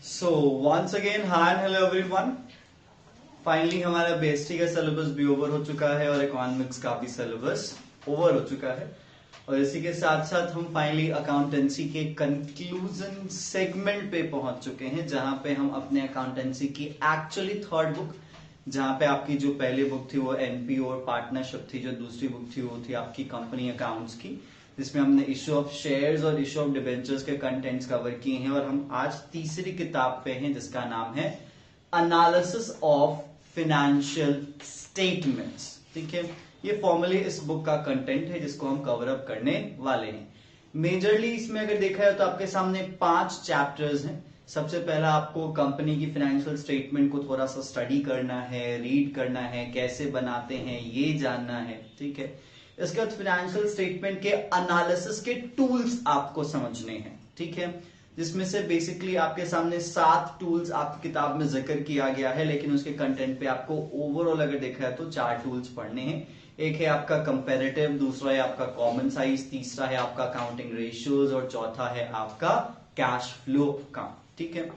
So once again hi and hello everyone. Finally हमारा BST का syllabus भी over हो चुका है और इकोनॉमिक्स का भी सिलेबस ओवर हो चुका है और इसी के साथ साथ हम फाइनली अकाउंटेंसी के कंक्लूजन सेगमेंट पे पहुंच चुके हैं, जहां पे हम अपने अकाउंटेंसी की एक्चुअली थर्ड बुक, जहां पे आपकी जो पहली बुक थी वो एनपीओ और पार्टनरशिप थी, जो दूसरी बुक थी वो थी आपकी कंपनी अकाउंट्स की, जिसमें हमने इश्यू ऑफ शेयर्स और इश्यू ऑफ डिबेंचर्स के कंटेंट्स कवर किए हैं। और हम आज तीसरी किताब पे हैं जिसका नाम है एनालिसिस ऑफ फाइनेंशियल स्टेटमेंट्स। ठीक है, ये फॉर्मली इस बुक का कंटेंट है जिसको हम कवर अप करने वाले हैं। मेजरली इसमें अगर देखा जाए तो आपके सामने 5 चैप्टर्स हैं। सबसे पहला आपको कंपनी की फाइनेंशियल स्टेटमेंट को थोड़ा सा स्टडी करना है, रीड करना है, कैसे बनाते हैं ये जानना है। ठीक है, इसके बाद फाइनेंशियल स्टेटमेंट के एनालिसिस के टूल्स आपको समझने हैं। ठीक है, जिसमें से बेसिकली आपके सामने 7 टूल्स आपकी किताब में जिक्र किया गया है, लेकिन उसके कंटेंट पे आपको ओवरऑल अगर देखा है तो 4 टूल्स पढ़ने हैं। एक है आपका कंपैरेटिव, दूसरा है आपका कॉमन साइज, तीसरा है आपका अकाउंटिंग रेशियोज और चौथा है आपका कैश फ्लो अकाउंट। ठीक है,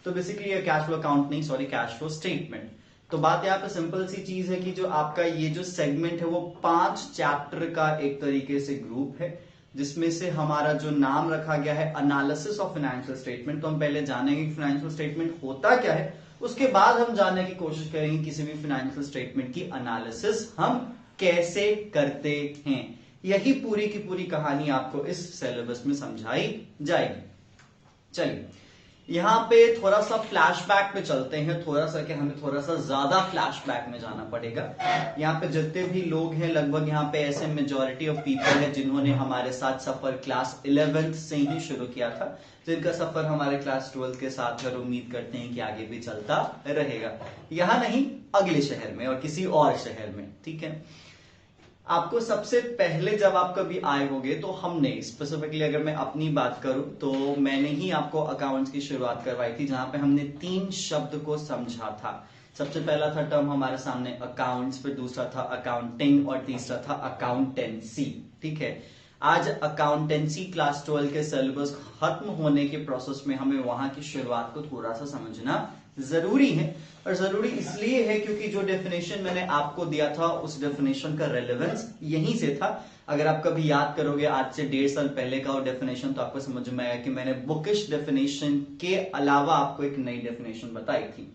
तो बेसिकली ये कैश फ्लो अकाउंट नहीं, सॉरी, कैश फ्लो स्टेटमेंट। तो बात यहाँ पे सिंपल सी चीज है कि जो आपका ये जो सेगमेंट है वो 5 चैप्टर का एक तरीके से ग्रुप है, जिसमें से हमारा जो नाम रखा गया है एनालिसिस ऑफ फाइनेंशियल स्टेटमेंट। तो हम पहले जानेंगे कि फाइनेंशियल स्टेटमेंट होता क्या है, उसके बाद हम जानने की कोशिश करेंगे किसी भी फाइनेंशियल स्टेटमेंट की एनालिसिस हम कैसे करते हैं। यही पूरी की पूरी कहानी आपको इस सिलेबस में समझाई जाएगी। चलिए यहाँ पे थोड़ा सा फ्लैशबैक पे चलते हैं, थोड़ा सा कि हमें थोड़ा सा ज्यादा फ्लैशबैक में जाना पड़ेगा। यहाँ पे जितने भी लोग हैं लगभग यहाँ पे ऐसे मेजॉरिटी ऑफ पीपल है जिन्होंने हमारे साथ सफर क्लास 11th से ही शुरू किया था, जिनका सफर हमारे क्लास 12th के साथ है और उम्मीद करते हैं कि आगे भी चलता रहेगा, यहाँ नहीं अगले शहर में और किसी और शहर में। ठीक है, आपको सबसे पहले जब आप कभी आए होंगे तो हमने स्पेसिफिकली अगर मैं अपनी बात करूं तो मैंने ही आपको अकाउंट्स की शुरुआत करवाई थी, जहां पे हमने 3 शब्द को समझा था। सबसे पहला था टर्म हमारे सामने अकाउंट्स, फिर दूसरा था अकाउंटिंग और तीसरा था अकाउंटेंसी। ठीक है, आज अकाउंटेंसी क्लास 12 के सिलेबस खत्म होने के प्रोसेस में हमें वहां की शुरुआत को थोड़ा सा समझना जरूरी है। और जरूरी इसलिए है क्योंकि जो डेफिनेशन मैंने आपको दिया था उस डेफिनेशन का रेलेवेंस यहीं से था। अगर आप कभी याद करोगे आज से 1.5 साल पहले का वो डेफिनेशन, तो आपको समझ में आया कि मैंने बुकिश डेफिनेशन के अलावा आपको एक नई डेफिनेशन बताई थी।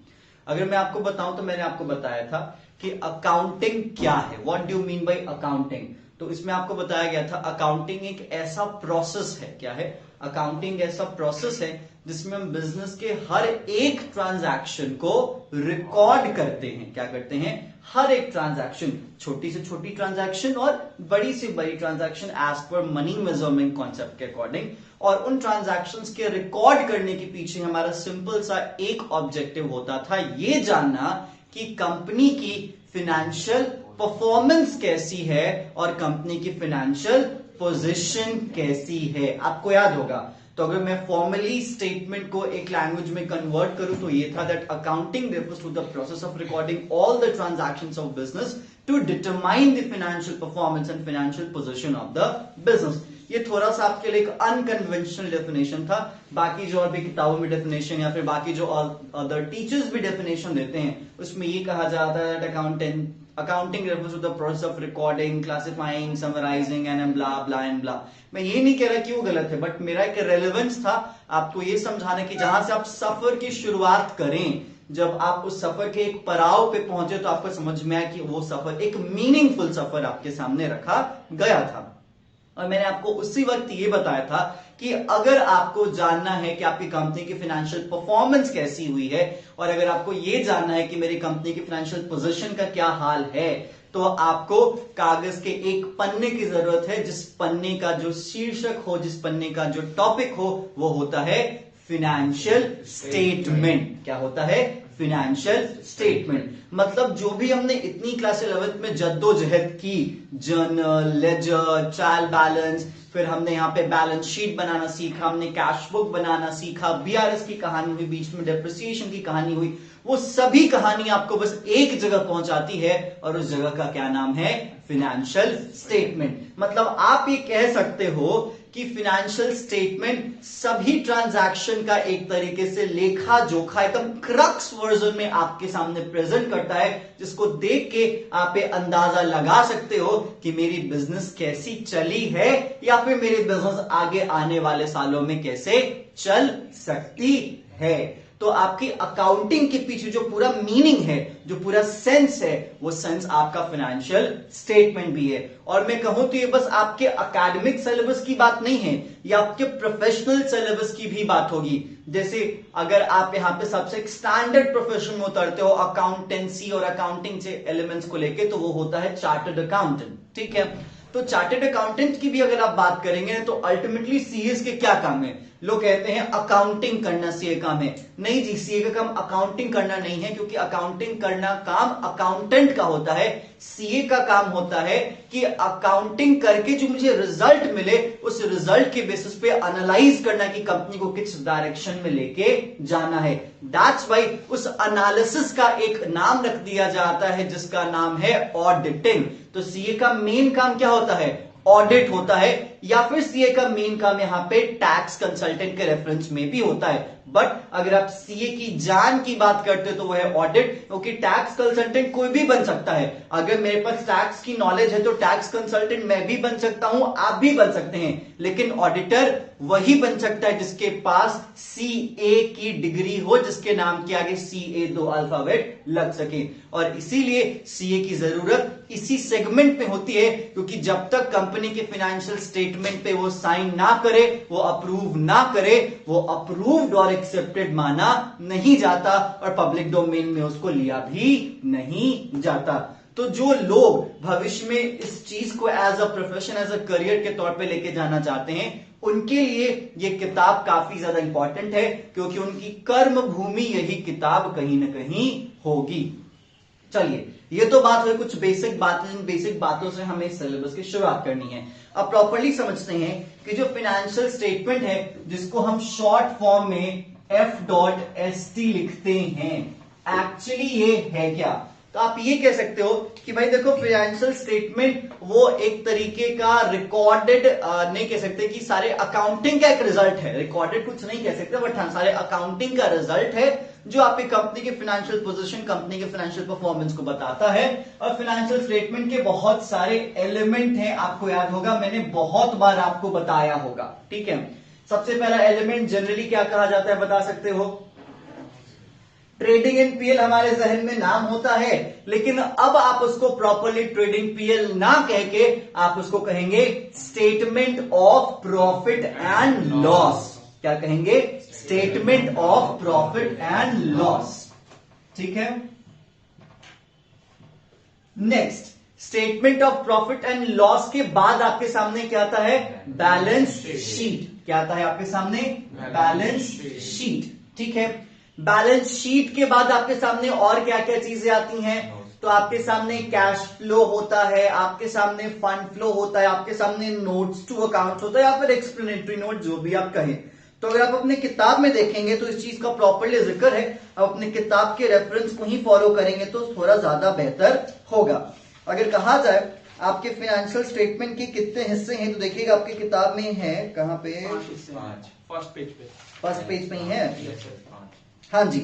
अगर मैं आपको बताऊं तो मैंने आपको बताया था कि अकाउंटिंग क्या है, what do you mean by accounting. तो इसमें आपको बताया गया था अकाउंटिंग एक ऐसा प्रोसेस है, क्या है, अकाउंटिंग ऐसा प्रोसेस है जिसमें हम बिजनेस के हर एक ट्रांजैक्शन को रिकॉर्ड करते हैं। क्या करते हैं, हर एक ट्रांजैक्शन, छोटी से छोटी ट्रांजैक्शन और बड़ी से बड़ी transaction as per money measurement concept के अकॉर्डिंग। और उन ट्रांजैक्शंस के रिकॉर्ड करने के पीछे हमारा सिंपल सा एक ऑब्जेक्टिव होता था, ये जानना कि कंपनी की फाइनेंशियल परफॉर्मेंस कैसी है और कंपनी की फाइनेंशियल पोजीशन कैसी है। आपको याद होगा, तो अगर मैं फॉर्मली स्टेटमेंट को एक लैंग्वेज में कन्वर्ट करूं तो ये था that accounting refers to the process of recording all the transactions of business to determine the financial performance and financial position of the business. ये थोड़ा सा आपके लिए एक अनकन्वेंशनल डेफिनेशन था। बाकी जो और भी किताबों में डेफिनेशन या फिर बाकी जो अदर टीचर्स भी डेफिनेशन देते हैं उसमें ये कहा जाता है that accounting refers to the process of recording, classifying, summarising and blah blah and blah. मैं ये नहीं कह रहा कि वो गलत है, बट मेरा एक रेलेवेंस था आपको ये समझाने की जहां से आप सफर की शुरुआत करें, जब आप उस सफर के एक पड़ाव पे पहुंचे तो आपको समझ में आया कि वो सफर एक मीनिंगफुल सफर आपके सामने रखा गया था। और मैंने आपको उसी वक्त ये बताया था कि अगर आपको जानना है कि आपकी कंपनी की फाइनेंशियल परफॉर्मेंस कैसी हुई है और अगर आपको ये जानना है कि मेरी कंपनी की फाइनेंशियल पोजीशन का क्या हाल है, तो आपको कागज के एक पन्ने की जरूरत है, जिस पन्ने का जो शीर्षक हो, जिस पन्ने का जो टॉपिक हो, वो होता है फाइनेंशियल स्टेटमेंट। क्या होता है, फाइनेंशियल स्टेटमेंट। मतलब जो भी हमने इतनी क्लास 11th में जद्दोजहद की, जर्नल, लेजर, ट्रायल बैलेंस, फिर हमने यहाँ पे बैलेंस शीट बनाना सीखा, हमने कैश बुक बनाना सीखा, बीआरएस की कहानी हुई, बीच में डेप्रिसिएशन की कहानी हुई, वो सभी कहानी आपको बस एक जगह पहुंचाती है और उस जगह का क्या नाम है, फाइनेंशियल स्टेटमेंट। मतलब आप ये कह सकते हो कि फाइनेंशियल स्टेटमेंट सभी ट्रांजैक्शन का एक तरीके से लेखा जोखा एकदम क्रक्स वर्जन में आपके सामने प्रेजेंट करता है, जिसको देख के आप ये अंदाजा लगा सकते हो कि मेरी बिजनेस कैसी चली है या फिर मेरी बिजनेस आगे आने वाले सालों में कैसे चल सकती है। तो आपकी अकाउंटिंग के पीछे जो पूरा मीनिंग है, जो पूरा सेंस है, वो सेंस आपका फाइनेंशियल स्टेटमेंट भी है। और मैं कहूं तो ये बस आपके एकेडमिक सिलेबस की बात नहीं है, ये आपके प्रोफेशनल सिलेबस की भी बात होगी। जैसे अगर आप यहाँ पे सबसे एक स्टैंडर्ड प्रोफेशन में उतरते हो अकाउंटेंसी और अकाउंटिंग से एलिमेंट्स को लेके, तो वो होता है चार्टर्ड अकाउंटेंट। ठीक है, तो चार्टर्ड अकाउंटेंट की भी अगर आप बात करेंगे तो अल्टीमेटली सीएस के क्या काम है? लोग कहते हैं अकाउंटिंग करना सीए काम है। नहीं जी, सीए का काम अकाउंटिंग करना नहीं है, क्योंकि अकाउंटिंग करना काम अकाउंटेंट का होता है। सीए का काम होता है कि अकाउंटिंग करके जो मुझे रिजल्ट मिले, उस रिजल्ट के बेसिस पे एनालाइज करना कि कंपनी को किस डायरेक्शन में लेके जाना है। दैट्स वाई उस एनालिसिस का एक नाम रख दिया जाता है जिसका नाम है ऑडिटिंग। तो सीए का मेन काम क्या होता है? ऑडिट होता है, या फिर सीए का मेन काम यहां पे टैक्स कंसल्टेंट के रेफरेंस में भी होता है। बट अगर आप सीए की जान की बात करते हो तो वो है ऑडिट, क्योंकि टैक्स कंसल्टेंट कोई भी बन सकता है। अगर मेरे पास टैक्स की नॉलेज है तो टैक्स कंसल्टेंट मैं भी बन सकता हूं, आप भी बन सकते हैं, लेकिन ऑडिटर वही बन सकता है जिसके पास सीए की डिग्री हो, जिसके नाम के आगे सीए 2 अल्फाबेट लग सके। और इसीलिए सीए की जरूरत इसी सेगमेंट में होती है, क्योंकि जब तक कंपनी के फाइनेंशियल स्टेटमेंट पे वो साइन ना करे, वो अप्रूव ना करे, वो अप्रूव्ड और एक्सेप्टेड माना नहीं जाता और पब्लिक डोमेन में उसको लिया भी नहीं जाता। तो जो लोग भविष्य में इस चीज को as a profession, as a career के तौर पे लेके जाना चाहते हैं, उनके लिए ये किताब काफी ज्यादा इंपॉर्टेंट है, क्योंकि उनकी कर्म भूमि यही किताब कहीं ना कहीं होगी। चलिए, ये तो बात हुई कुछ बेसिक बातें, जिन बेसिक बातों से हमें सिलेबस की शुरुआत करनी है। अब प्रॉपर्ली समझते हैं कि जो फाइनेंशियल स्टेटमेंट है, जिसको हम शॉर्ट फॉर्म में F.ST लिखते हैं, एक्चुअली ये है क्या? तो आप ये कह सकते हो कि भाई देखो, फाइनेंशियल स्टेटमेंट वो एक तरीके का रिकॉर्डेड नहीं कह सकते कि सारे अकाउंटिंग का एक रिजल्ट है। रिकॉर्डेड कुछ नहीं कह सकते, बट हाँ, सारे अकाउंटिंग का रिजल्ट है जो आपकी कंपनी के फाइनेंशियल पोजीशन, कंपनी के फाइनेंशियल परफॉर्मेंस को बताता है। और फाइनेंशियल स्टेटमेंट के बहुत सारे एलिमेंट हैं, आपको याद होगा, मैंने बहुत बार आपको बताया होगा। ठीक है, सबसे पहला एलिमेंट जनरली क्या कहा जाता है, बता सकते हो? ट्रेडिंग इन पीएल हमारे जहन में नाम होता है, लेकिन अब आप उसको प्रॉपरली ट्रेडिंग पीएल ना कह के आप उसको कहेंगे statement of profit and loss. क्या कहेंगे? Statement of profit and loss. ठीक है, next, statement of profit and loss के बाद आपके सामने क्या आता है? Balance sheet. क्या आता है आपके सामने? Balance sheet. ठीक है, बैलेंस शीट के बाद आपके सामने और क्या क्या चीजें आती हैं? तो आपके सामने कैश फ्लो होता है, आपके सामने फंड फ्लो होता है, आपके सामने नोट्स टू अकाउंट्स होता है, या फिर एक्सप्लेनेटरी नोट, जो भी आप कहें। तो अगर आप अपने किताब में देखेंगे तो इस चीज का प्रॉपर्ली जिक्र है, आप अपने किताब के रेफरेंस को ही फॉलो करेंगे तो थोड़ा ज्यादा बेहतर होगा। अगर कहा जाए आपके फाइनेंशियल स्टेटमेंट के कितने हिस्से हैं, तो देखिएगा आपकी किताब में है, कहां पे? फर्स्ट पेज पे। फर्स्ट पेज पे ही है। हाँ जी,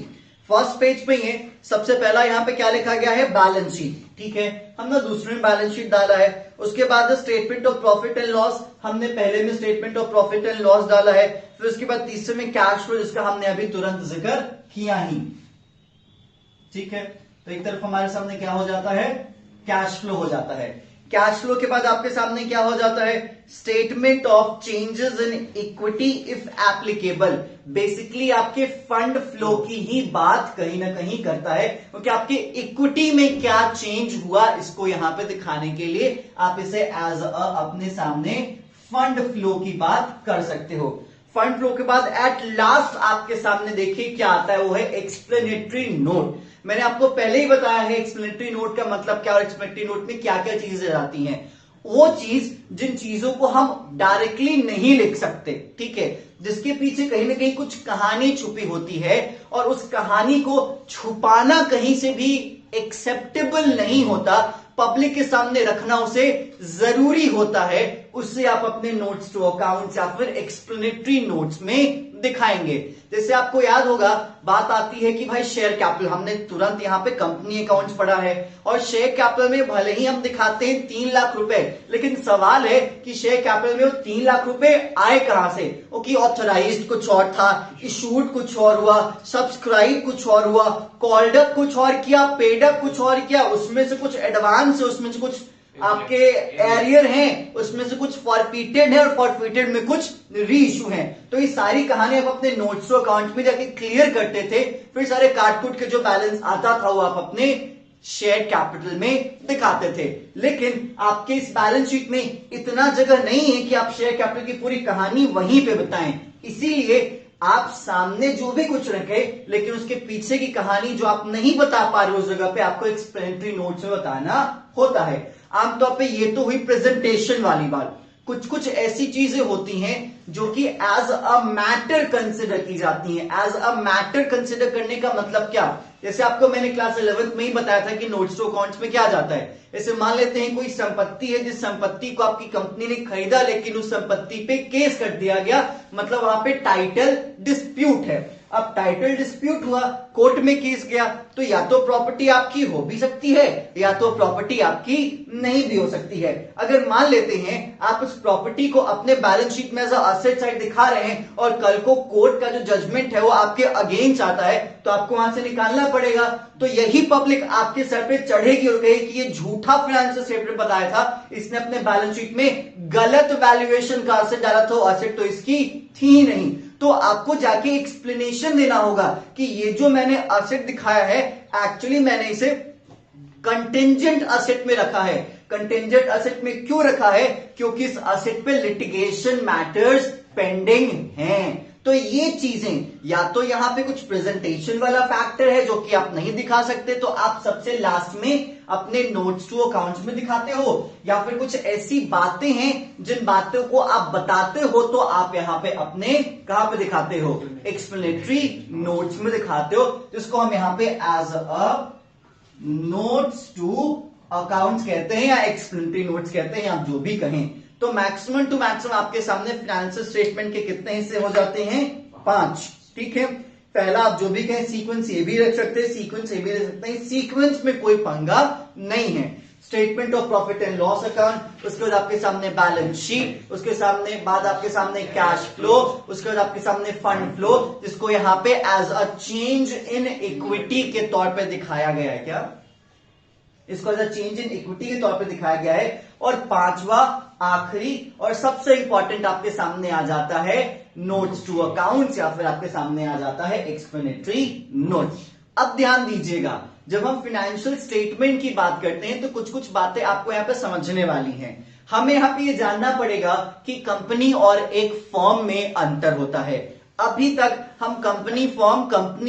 फर्स्ट पेज पे ही है। सबसे पहला यहाँ पे क्या लिखा गया है? Balance sheet. ठीक है, हमने दूसरे में बैलेंस शीट डाला है। उसके बाद statement of profit and loss, हमने पहले में statement of profit and loss डाला है। फिर उसके बाद तीसरे में कैश फ्लो, जिसका हमने अभी तुरंत जिक्र किया ही। ठीक है, तो एक तरफ हमारे सामने क्या हो जाता है? कैश फ्लो हो जाता है। कैश फ्लो के बाद आपके सामने क्या हो जाता है? Statement of changes in equity if applicable. Basically आपके फंड फ्लो की ही बात कहीं ना कहीं करता है, क्योंकि आपके इक्विटी में क्या चेंज हुआ, इसको यहां पे दिखाने के लिए आप इसे एज अपने सामने फंड फ्लो की बात कर सकते हो। फंड फ्लो के बाद एट लास्ट आपके सामने देखिए क्या आता है, वो है एक्सप्लेनेटरी नोट। मैंने आपको पहले ही बताया है एक्सप्लेनेटरी नोट का मतलब क्या और एक्सप्लेनेटरी नोट में क्या क्या चीजें आती हैं। वो चीज जिन चीजों को हम डायरेक्टली नहीं लिख सकते, ठीक है, जिसके पीछे कहीं ना कहीं कुछ कहानी छुपी होती है, और उस कहानी को छुपाना कहीं से भी एक्सेप्टेबल नहीं होता, पब्लिक के सामने रखना उसे जरूरी होता है, उससे आप अपने नोट्स टू अकाउंट्स या फिर एक्सप्लेनेटरी नोट्स में दिखाएंगे। जैसे आपको याद होगा, बात आती है कि भाई शेयर कैपिटल, हमने तुरंत यहाँ पे कंपनी अकाउंट्स पढ़ा है और शेयर कैपिटल में भले ही हम दिखाते हैं 3 लाख रुपए, लेकिन सवाल है कि शेयर कैपिटल में वो 3 लाख रुपए आए कहां से? ओके, ऑथराइज्ड कुछ और था, इशूड कुछ और हुआ, सब्सक्राइब कुछ और हुआ, कॉल्ड अप कुछ और किया, पेड अप कुछ और किया, उसमें से कुछ एडवांस है, उसमें से कुछ आपके एरियर हैं, उसमें से कुछ फॉरफिटेड है और फॉरफिटेड में कुछ री इशू है। तो ये सारी कहानी आप अपने नोट्स अकाउंट में जाके क्लियर करते थे, फिर सारे काट कूट के जो बैलेंस आता था वो आप अपने शेयर कैपिटल में दिखाते थे। लेकिन आपके इस बैलेंस शीट में इतना जगह नहीं है कि आप शेयर कैपिटल की पूरी कहानी वहीं पे बताएं, इसीलिए आप सामने जो भी कुछ रखे लेकिन उसके पीछे की कहानी जो आप नहीं बता पा रहे उस जगह पे आपको एक्सप्लेनेटरी नोट्स में बताना होता है। आमतौर पे ये तो हुई प्रेजेंटेशन वाली बात। कुछ कुछ ऐसी चीजें होती हैं जो कि एज अ मैटर कंसिडर की जाती हैं। एज अ मैटर कंसिडर करने का मतलब क्या? जैसे आपको मैंने क्लास 11th में ही बताया था कि नोट्स टू अकाउंट्स में क्या जाता है। जैसे मान लेते हैं कोई संपत्ति है, जिस संपत्ति को आपकी कंपनी ने खरीदा लेकिन उस संपत्ति पे केस कर दिया गया, मतलब वहां पे टाइटल डिस्प्यूट है। अब टाइटल डिस्प्यूट हुआ, कोर्ट में केस गया, तो या तो प्रॉपर्टी आपकी हो भी सकती है या तो प्रॉपर्टी आपकी नहीं भी हो सकती है। अगर मान लेते हैं आप उस प्रॉपर्टी को अपने बैलेंस शीट में एज असेट साइड दिखा रहे हैं और कल को कोर्ट का जो जजमेंट है वो आपके अगेंस्ट आता है, तो आपको वहां से निकालना पड़ेगा। तो यही पब्लिक आपके सर पे चढ़ेगी और कहेगी कि ये झूठा फाइनेंशियल स्टेटमेंट बताया था, इसने अपने बैलेंस शीट में गलत वैल्यूएशन का असेट डाला था, असेट तो इसकी थी नहीं। तो आपको जाके एक्सप्लेनेशन देना होगा कि ये जो मैंने असेट दिखाया है एक्चुअली मैंने इसे कंटिंजेंट असेट में रखा है। कंटिंजेंट असेट में क्यों रखा है? क्योंकि इस असेट पे लिटिगेशन मैटर्स पेंडिंग हैं। तो ये चीजें या तो यहां पे कुछ प्रेजेंटेशन वाला फैक्टर है जो कि आप नहीं दिखा सकते, तो आप सबसे लास्ट में अपने नोट्स टू अकाउंट्स में दिखाते हो, या फिर कुछ ऐसी बातें हैं जिन बातों को आप बताते हो तो आप यहां पे अपने कहां पे दिखाते हो? एक्सप्लेनेटरी नोट्स में दिखाते हो, जिसको हम यहां पे as a notes to accounts कहते हैं या एक्सप्लेनेटरी नोट्स कहते हैं, आप जो भी कहें। तो मैक्सिमम टू मैक्सिमम आपके सामने फाइनेंशियल स्टेटमेंट के कितने हिस्से हो जाते हैं? 5। ठीक है, पहला आप जो भी कहें सीक्वेंस ये भी रख सकते हैं, सीक्वेंस ये भी रख सकते हैं, सीक्वेंस में कोई पंगा नहीं है। Statement of profit and loss account, उसके बाद आपके सामने बैलेंस शीट, उसके सामने बाद आपके सामने कैश फ्लो, उसके बाद आपके सामने फंड फ्लो, जिसको यहां पे as a change in equity के तौर पे दिखाया गया है। क्या इसको as a change in equity के तौर पे दिखाया गया है। और पांचवा आखिरी और सबसे इंपॉर्टेंट आपके सामने आ जाता है नोट्स टू अकाउंट्स, या फिर आपके सामने आ जाता है एक्सप्लेनेटरी नोट्स। अब ध्यान दीजिएगा, जब हम फाइनेंशियल स्टेटमेंट की बात करते हैं तो कुछ कुछ बातें आपको यहां पे समझने वाली हैं। हमें यहां पे ये जानना पड़ेगा कि कंपनी और एक फर्म में अंतर होता है। अभी तक हम कंपनी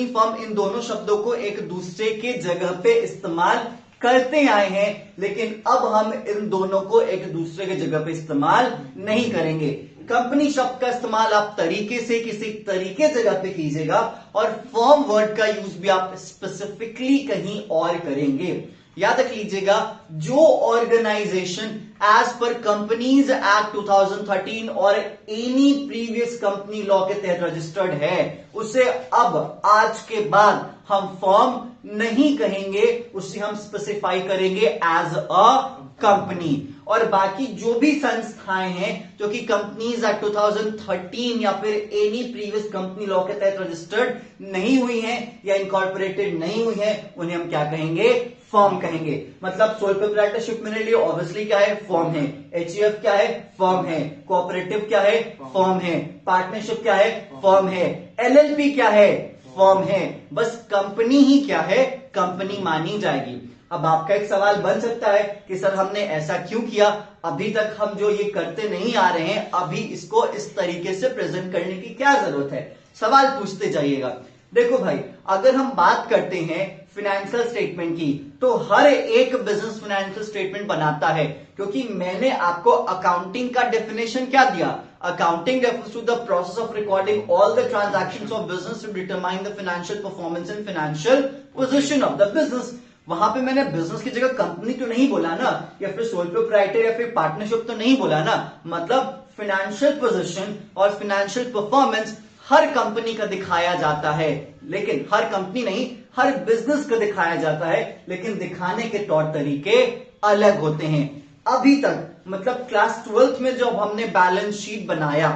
फर्म इन दोनों शब्दों को एक दूसरे के जगह पे इस्तेमाल करते आए हैं, लेकिन अब हम इन दोनों को एक दूसरे के जगह पे इस्तेमाल नहीं करेंगे। कंपनी शब्द का इस्तेमाल आप तरीके से किसी तरीके जगह पे कीजिएगा और फर्म वर्ड का यूज भी आप स्पेसिफिकली कहीं और करेंगे। याद रख लीजिएगा, जो organisation as per companies act 2013 और एनी प्रीवियस कंपनी लॉ के तहत रजिस्टर्ड है, उसे अब आज के बाद हम फर्म नहीं कहेंगे, उसे हम स्पेसिफाई करेंगे एज अ कंपनी। और बाकी जो भी संस्थाएं हैं जो कि कंपनीज एक्ट 2013 या फिर एनी प्रीवियस कंपनी लॉ के तहत रजिस्टर्ड नहीं हुई हैं या इनकॉर्पोरेटेड नहीं हुई हैं, उन्हें हम क्या कहेंगे? फर्म कहेंगे। मतलब सोल प्रोप्राइटरशिप मेरे लिए ऑब्वियसली क्या है? फर्म है। एचईएफ क्या है? फर्म है। कोऑपरेटिव क्या है? फर्म है। पार्टनरशिप क्या है? फर्म है। एलएलपी क्या है? फर्म है। बस कंपनी ही क्या है? कंपनी मानी जाएगी। अब आपका एक सवाल बन सकता है कि सर हमने ऐसा क्यों किया, अभी तक हम जो ये करते नहीं आ रहे हैं, अभी इसको इस तरीके से प्रेजेंट करने की क्या जरूरत है? सवाल पूछते जाइएगा। देखो भाई, अगर हम बात करते हैं फाइनेंशियल स्टेटमेंट की, तो हर एक बिजनेस फाइनेंशियल स्टेटमेंट बनाता है, क्योंकि मैंने आपको अकाउंटिंग का डेफिनेशन क्या दिया? Accounting refers to the process of recording all the transactions of business to determine the financial performance and financial position of the business. वहां पे मैंने बिजनेस की जगह कंपनी तो नहीं बोला ना, या फिर सोल प्रोप्राइटर या फिर पार्टनरशिप तो नहीं बोला ना। मतलब फाइनेंशियल पोजीशन और फाइनेंशियल परफॉर्मेंस हर कंपनी का दिखाया जाता है, लेकिन हर कंपनी नहीं, हर बिजनेस का दिखाया जाता है, लेकिन दिखाने के तौर तरीके अलग होते हैं। अभी तक मतलब क्लास 12th में जब हमने बैलेंस शीट बनाया,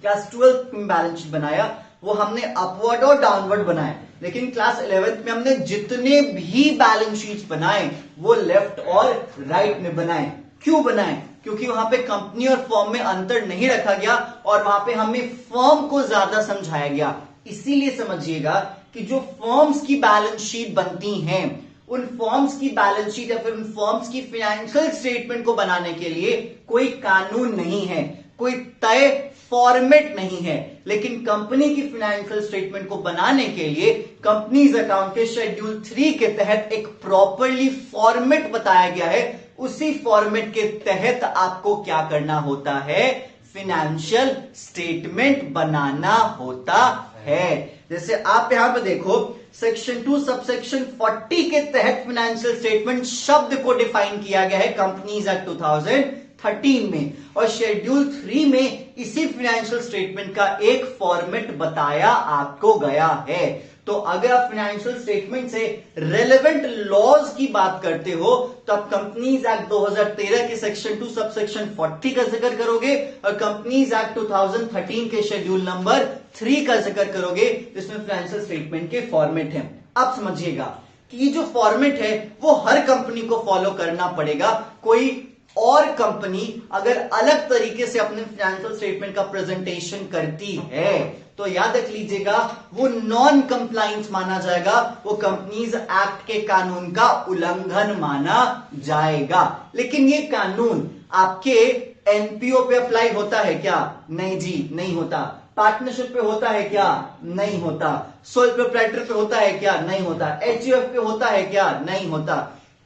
क्लास 12th में बैलेंस शीट बनाया वो हमने अपवर्ड और डाउनवर्ड बनाए, लेकिन क्लास 11th में हमने जितने भी बैलेंस शीट्स बनाए वो लेफ्ट और राइट में बनाए। क्यों बनाए? क्योंकि वहां पे कंपनी और फर्म में अंतर नहीं रखा गया और वहां पे हमें फर्म को ज्यादा समझाया गया। इसीलिए समझिएगा कि जो फर्म्स की बैलेंस शीट बनती हैं, उन फर्म्स की बैलेंस शीट या फिर उन फर्म्स की फाइनेंशियल स्टेटमेंट को बनाने के लिए कोई कानून नहीं है, कोई तय फॉर्मेट नहीं है, लेकिन कंपनी की फाइनेंशियल स्टेटमेंट को बनाने के लिए कंपनीज अकाउंट के शेड्यूल 3 के तहत एक प्रॉपरली फॉर्मेट बताया गया है। उसी फॉर्मेट के तहत आपको क्या करना होता है? फाइनेंशियल स्टेटमेंट बनाना होता है। जैसे आप यहां पे देखो, सेक्शन 2 सबसेक्शन 40 के तहत फाइनेंशियल स्टेटमेंट शब्द को डिफाइन किया गया है कंपनीज एक्ट 2013 में, और शेड्यूल 3 में इसी फाइनेंशियल स्टेटमेंट का एक फॉर्मेट बताया आपको गया है। तो अगर आप फाइनेंशियल स्टेटमेंट से रेलेवेंट लॉज की बात करते हो तो आप कंपनीज एक्ट 2013 के सेक्शन 2 सबसेक्शन 40 का जिक्र करोगे और कंपनीज एक्ट 2013 के शेड्यूल नंबर 3 का जिक्र करोगे, जिसमें फाइनेंशियल स्टेटमेंट के फॉर्मेट है। अब समझिएगा कि ये जो फॉर्मेट है वो हर कंपनी को फॉलो करना पड़ेगा। कोई और कंपनी अगर अलग तरीके से अपने फाइनेंशियल स्टेटमेंट का प्रेजेंटेशन करती है तो याद रख लीजिएगा वो नॉन कंप्लायंस माना जाएगा, वो कंपनीज एक्ट के कानून का उल्लंघन माना जाएगा। लेकिन ये कानून आपके एनपीओ पे अप्लाई होता है क्या? नहीं जी, नहीं होता। पार्टनरशिप पे होता है क्या? नहीं होता। सोल प्रोप्राइटर पे होता है क्या? नहीं होता। एचयूएफ पे होता है क्या? नहीं होता।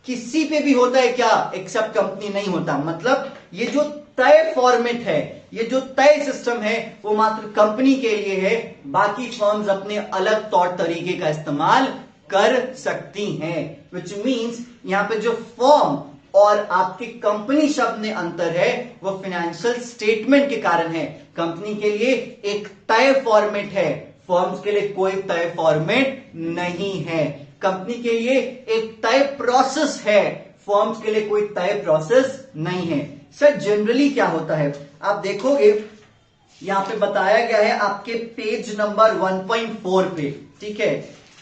किसी पे भी होता है क्या? एक्सेप्ट कंपनी नहीं होता। मतलब ये जो तय फॉर्मेट है, ये जो तय सिस्टम है वो मात्र कंपनी के लिए है, बाकी फर्म्स अपने अलग तौर तरीके का इस्तेमाल कर सकती हैं। विच मीन्स यहां पे जो फर्म और आपकी कंपनी शब्द में अंतर है वो फाइनेंशियल स्टेटमेंट के कारण है। कंपनी के लिए एक तय फॉर्मेट है, फर्म्स के लिए कोई तय फॉर्मेट नहीं है। कंपनी के लिए एक तय प्रोसेस है, फर्म्स के लिए कोई तय प्रोसेस नहीं है। सर जनरली क्या होता है आप देखोगे, यहां पे बताया गया है आपके पेज नंबर 1.4 पे, ठीक है,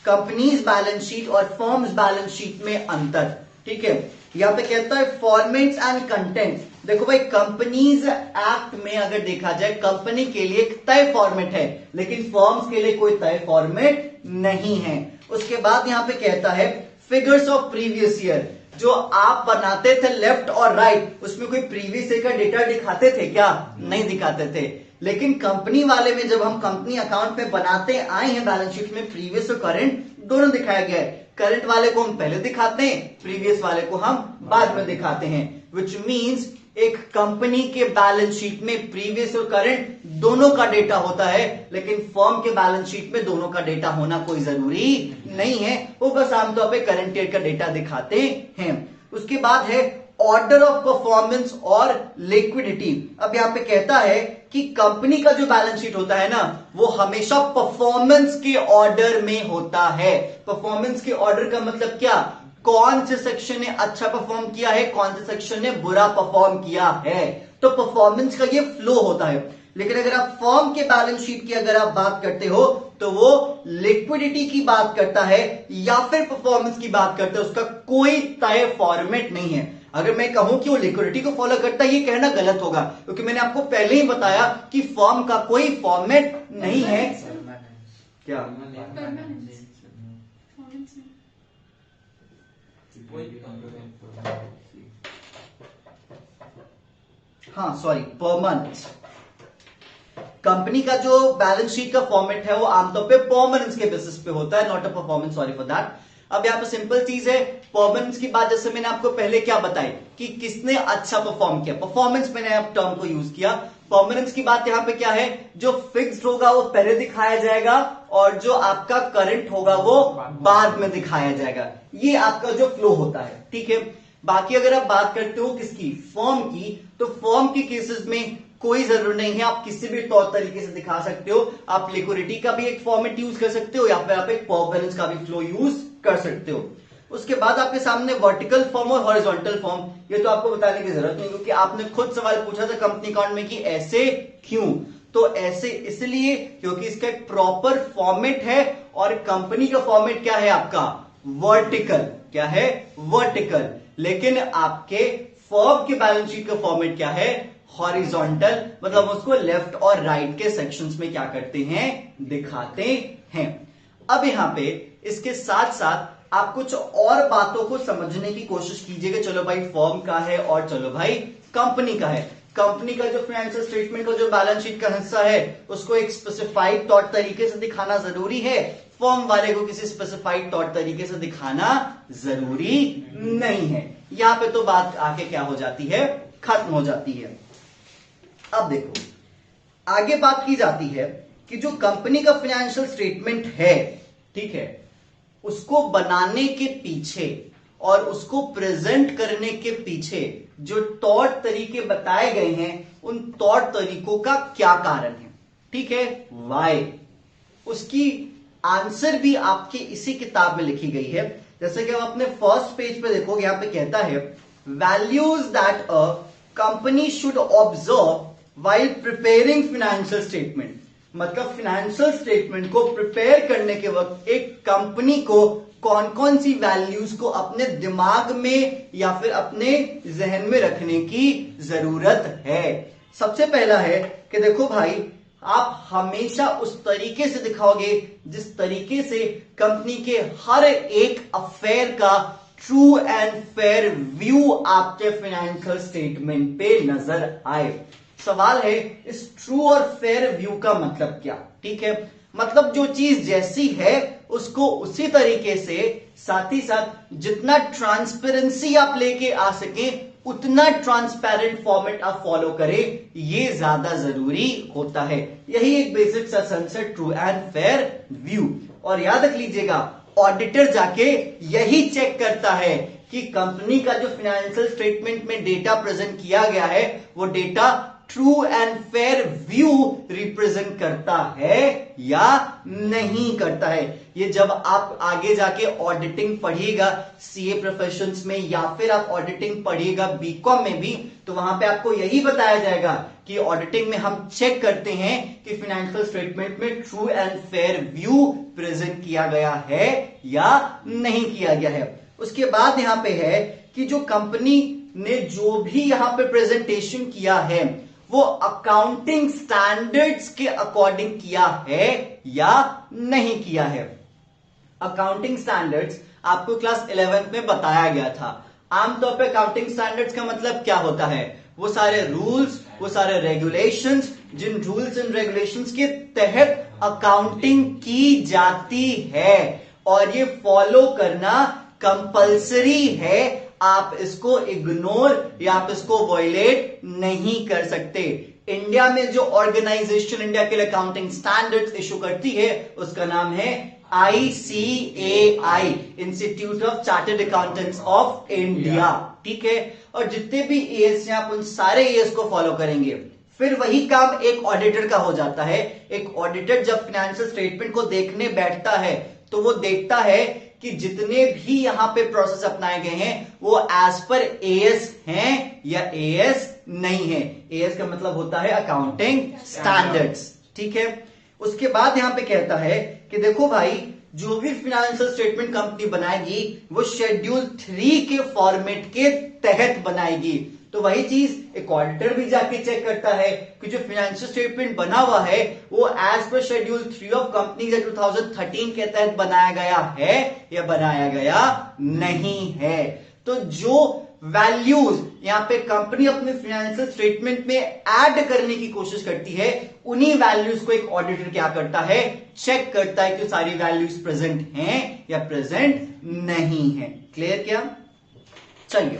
कंपनीज बैलेंस शीट और फर्म्स बैलेंस शीट में अंतर। ठीक है, यहां पे कहता है फॉर्मेट्स एंड कंटेंट। देखो भाई, कंपनीज एक्ट में अगर देखा जाए कंपनी के लिए एक तय फॉर्मेट है, लेकिन फर्म्स के लिए कोई तय फॉर्मेट नहीं है। उसके बाद यहां पे कहता है फिगर्स ऑफ प्रीवियस ईयर, जो आप बनाते थे लेफ्ट और राइट, उसमें कोई प्रीवियस ईयर का डेटा दिखाते थे क्या? नहीं दिखाते थे। लेकिन कंपनी वाले में जब हम कंपनी अकाउंट में बनाते आए हैं बैलेंस शीट में प्रीवियस और करंट दोनों दिखाया गया है। करंट वाले को हम पहले दिखाते हैं, प्रीवियस वाले को हम बाद में दिखाते हैं। विच मीन्स एक कंपनी के बैलेंस शीट में प्रीवियस और करंट दोनों का डेटा होता है, लेकिन फर्म के बैलेंस शीट में दोनों का डेटा होना कोई जरूरी नहीं है, वो बस आमतौर पे करंट ईयर का डेटा दिखाते हैं। उसके बाद है ऑर्डर ऑफ परफॉर्मेंस और लिक्विडिटी। अब यहां पे कहता है कि कंपनी का जो बैलेंस शीट होता है ना वो हमेशा परफॉर्मेंस के ऑर्डर में होता है। परफॉर्मेंस के ऑर्डर का मतलब क्या? कौन से सेक्शन ने अच्छा परफॉर्म किया है, कौन से सेक्शन ने बुरा परफॉर्म किया है, तो परफॉर्मेंस का ये फ्लो होता है। लेकिन अगर आप फर्म के बैलेंस शीट की अगर आप बात करते हो तो वो लिक्विडिटी की बात करता है या फिर परफॉर्मेंस की बात करता है, उसका कोई तय फॉर्मेट नहीं है। अगर मैं कहूं कि वो लिक्विडिटी को फॉलो करता है, ये कहना गलत होगा, क्योंकि मैंने आपको पहले ही बताया कि फर्म का कोई फॉर्मेट नहीं है। क्या? हाँ सॉरी, पर मंथ। कंपनी का जो बैलेंस शीट का फॉर्मेट है वो आमतौर पे परमानेंस के बेसिस पे होता है, not a performance, sorry for that. अब यहाँ पे सिंपल चीज है, परफॉर्मेंस की बात जैसे मैंने आपको पहले क्या बताई कि किसने अच्छा परफॉर्म किया, परफॉर्मेंस मैंने आप टर्म को यूज किया। परमानेंस की बात यहाँ पे क्या है, जो फिक्स्ड होगा वो पहले दिखाया जाएगा और जो आपका करंट होगा वो बाद में दिखाया जाएगा। ये आपका जो फ्लो होता है, ठीक है। बाकी अगर आप बात करते हो किसकी, फर्म की, तो फर्म के केसेस में कोई जरूरत नहीं है, आप किसी भी तौर तरीके से दिखा सकते हो। आप लिक्विडिटी का भी एक फॉर्मेट यूज कर सकते हो या फिर आप एक परफॉर्मेंस का भी फ्लो यूज कर सकते हो। उसके बाद आपके सामने वर्टिकल फॉर्म और हॉरिजॉन्टल फॉर्म, ये तो आपको बताने की जरूरत नहीं क्योंकि आपने खुद सवाल पूछा था कंपनी अकाउंट में कि ऐसे क्यों, तो ऐसे इसलिए क्योंकि इसका एक प्रॉपर फॉर्मेट है और कंपनी का फॉर्मेट क्या है आपका, वर्टिकल, क्या है, वर्टिकल। लेकिन आपके फर्म के बैलेंस शीट का फॉर्मेट क्या है, हॉरिजॉन्टल, मतलब उसको लेफ्ट और राइट के सेक्शंस में क्या करते हैं, दिखाते हैं। अब यहां पे इसके साथ साथ आप कुछ और बातों को समझने की कोशिश कीजिएगा। चलो भाई फर्म का है और चलो भाई कंपनी का है। कंपनी का जो फाइनेंशियल स्टेटमेंट और जो बैलेंस शीट का हिस्सा है उसको एक स्पेसिफाइड तौर तरीके से दिखाना जरूरी है, फर्म वाले को किसी स्पेसिफाइड तौर तरीके से दिखाना जरूरी नहीं है। यहां पे तो बात आके क्या हो जाती है, खत्म हो जाती है। अब देखो आगे बात की जाती है कि जो कंपनी का फाइनेंशियल स्टेटमेंट है, ठीक है, उसको बनाने के पीछे और उसको प्रेजेंट करने के पीछे जो तौर तरीके बताए गए हैं उन तौर तरीकों का क्या कारण है, ठीक है, वाई। उसकी आंसर भी आपके इसी किताब में लिखी गई है। जैसे कि आप अपने फर्स्ट पेज पे देखोगे, यहां पे कहता है values that a company should observe while preparing financial statement. मतलब फाइनेंशियल स्टेटमेंट को प्रिपेयर करने के वक्त एक कंपनी को कौन कौन सी वैल्यूज को अपने दिमाग में या फिर अपने जहन में रखने की जरूरत है। सबसे पहला है कि देखो भाई, आप हमेशा उस तरीके से दिखाओगे जिस तरीके से कंपनी के हर एक अफेयर का ट्रू एंड फेयर व्यू आपके फाइनेंशियल स्टेटमेंट पे नजर आए। सवाल है इस ट्रू और फेयर व्यू का मतलब क्या, ठीक है, मतलब जो चीज जैसी है उसको उसी तरीके से, साथ ही साथ जितना ट्रांसपेरेंसी आप लेके आ सके उतना ट्रांसपेरेंट फॉर्मेट आप फॉलो करें, ये ज्यादा जरूरी होता है। यही एक बेसिक सा सेंस है ट्रू एंड फेयर व्यू। और याद रख लीजिएगा, ऑडिटर जाके यही चेक करता है कि कंपनी का जो फाइनेंशियल स्टेटमेंट में डेटा प्रेजेंट किया गया है वो data true and fair view represent करता है या नहीं करता है। ये जब आप आगे जाके ऑडिटिंग पढ़िएगा सीए प्रोफेशंस में या फिर आप ऑडिटिंग पढ़िएगा बीकॉम में भी, तो वहां पे आपको यही बताया जाएगा कि ऑडिटिंग में हम चेक करते हैं कि फाइनेंशियल स्टेटमेंट में true and fair view present किया गया है या नहीं किया गया है। उसके बाद यहां पे है कि जो कंपनी ने जो भी यहां पे प्रेजेंटेशन किया है वो अकाउंटिंग स्टैंडर्ड्स के अकॉर्डिंग किया है या नहीं किया है। अकाउंटिंग स्टैंडर्ड्स आपको क्लास 11th में बताया गया था। आमतौर पे अकाउंटिंग स्टैंडर्ड्स का मतलब क्या होता है, वो सारे रूल्स, वो सारे रेगुलेशंस, जिन रूल्स एंड रेगुलेशंस के तहत अकाउंटिंग की जाती है और ये फॉलो करना कंपल्सरी है। आप इसको इग्नोर या आप इसको वॉयलेट नहीं कर सकते। इंडिया में जो ऑर्गेनाइजेशन इंडिया के लिए अकाउंटिंग स्टैंडर्ड्स इशू करती है उसका नाम है ICAI, institute of chartered accountants of India, ठीक है। और जितने भी एएस हैं आप उन सारे एएस को फॉलो करेंगे। फिर वही काम एक ऑडिटर का हो जाता है। एक ऑडिटर जब फाइनेंशियल स्टेटमेंट को देखने बैठता है तो वो देखता है कि जितने भी यहां पे प्रोसेस अपनाए गए हैं वो एज पर एएस हैं या एएस नहीं है। एएस का मतलब होता है अकाउंटिंग स्टैंडर्ड्स, ठीक है। उसके बाद यहां पे कहता है कि देखो भाई, जो भी फाइनेंशियल स्टेटमेंट कंपनी बनाएगी वो शेड्यूल 3 के फॉर्मेट के तहत बनाएगी। तो वही चीज एक ऑडिटर भी जाके चेक करता है कि जो फाइनेंशियल स्टेटमेंट बना हुआ है वो as per schedule 3 of company 2013 के तहत बनाया गया है या बनाया गया नहीं है। तो जो वैल्यूज यहाँ पे कंपनी अपने फाइनेंशियल स्टेटमेंट में ऐड करने की कोशिश करती है, उन्हीं वैल्यूज को एक ऑडिटर क्या करता है, चेक करता है कि सारी वैल्यूज प्रेजेंट हैं या प्रेजेंट नहीं है। क्लियर क्या? चलिए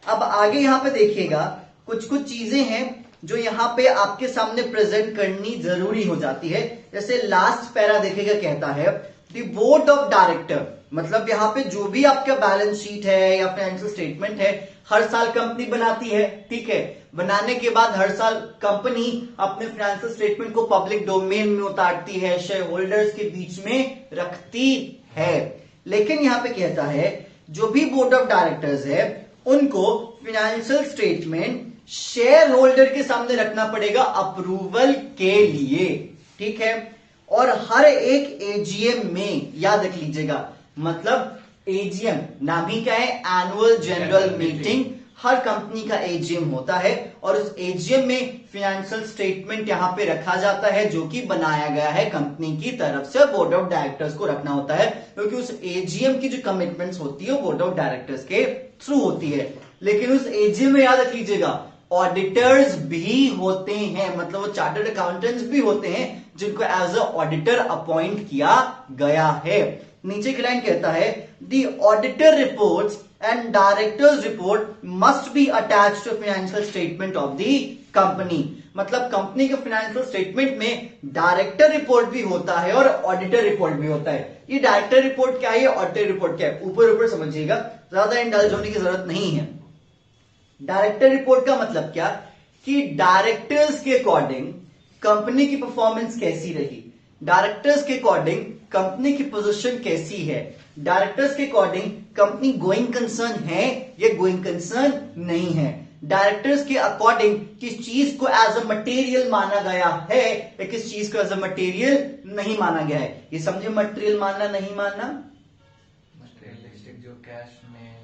अब आगे यहां पे देखिएगा, कुछ कुछ चीजें हैं जो यहां पे आपके सामने प्रेजेंट करनी जरूरी हो जाती है। जैसे लास्ट पैरा देखेगा, कहता है द बोर्ड ऑफ डायरेक्टर, मतलब यहां पे जो भी आपका बैलेंस शीट है या फाइनेंशियल स्टेटमेंट है, हर साल कंपनी बनाती है, ठीक है। बनाने के बाद हर साल कंपनी अपने फाइनेंशियल स्टेटमेंट को पब्लिक डोमेन में उतारती है, शेयर होल्डर्स के बीच में रखती है। लेकिन यहां पे कहता है जो भी बोर्ड ऑफ डायरेक्टर्स है उनको फाइनेंशियल स्टेटमेंट शेयर होल्डर के सामने रखना पड़ेगा अप्रूवल के लिए, ठीक है। और हर एक एजीएम में, याद रख लीजिएगा, मतलब एजीएम नाम ही क्या है, एनुअल जनरल मीटिंग, हर कंपनी का एजीएम होता है और उस एजीएम में फाइनेंशियल स्टेटमेंट यहां पे रखा जाता है जो कि बनाया गया है कंपनी की तरफ से, बोर्ड ऑफ डायरेक्टर्स को रखना होता है, क्योंकि उस एजीएम की जो कमिटमेंट्स होती है वो बोर्ड ऑफ डायरेक्टर्स के थ्रू होती है। लेकिन उस एजीएम में याद रख लीजिएगा ऑडिटर्स भी होते हैं, मतलब वो चार्टर्ड अकाउंटेंट्स भी होते हैं जिनको एज अ ऑडिटर अपॉइंट किया गया है। नीचे की लाइन कहता है the auditor reports and directors report must be attached to financial statement of the company, मतलब कंपनी के फाइनेंशियल स्टेटमेंट में डायरेक्टर रिपोर्ट भी होता है और ऑडिटर रिपोर्ट भी होता है। ये डायरेक्टर रिपोर्ट क्या है, ऑडिटर रिपोर्ट क्या है, ऊपर ऊपर समझिएगा, ज्यादा इंडल्ज होने की जरूरत नहीं है। डायरेक्टर रिपोर्ट का मतलब क्या कि डायरेक्टर्स के अकॉर्डिंग कंपनी की परफॉर्मेंस कैसी रही, डायरेक्टर्स के अकॉर्डिंग कंपनी की पोजीशन कैसी है, डायरेक्टर्स के अकॉर्डिंग कंपनी गोइंग कंसर्न है या गोइंग कंसर्न नहीं है, डायरेक्टर्स के अकॉर्डिंग किस चीज को एज अ मटेरियल माना गया है या किस चीज को एज अ मटेरियल नहीं माना गया है। ये समझे, मटेरियल मानना नहीं मानना, मटेरियलिस्टिक जो कैश में,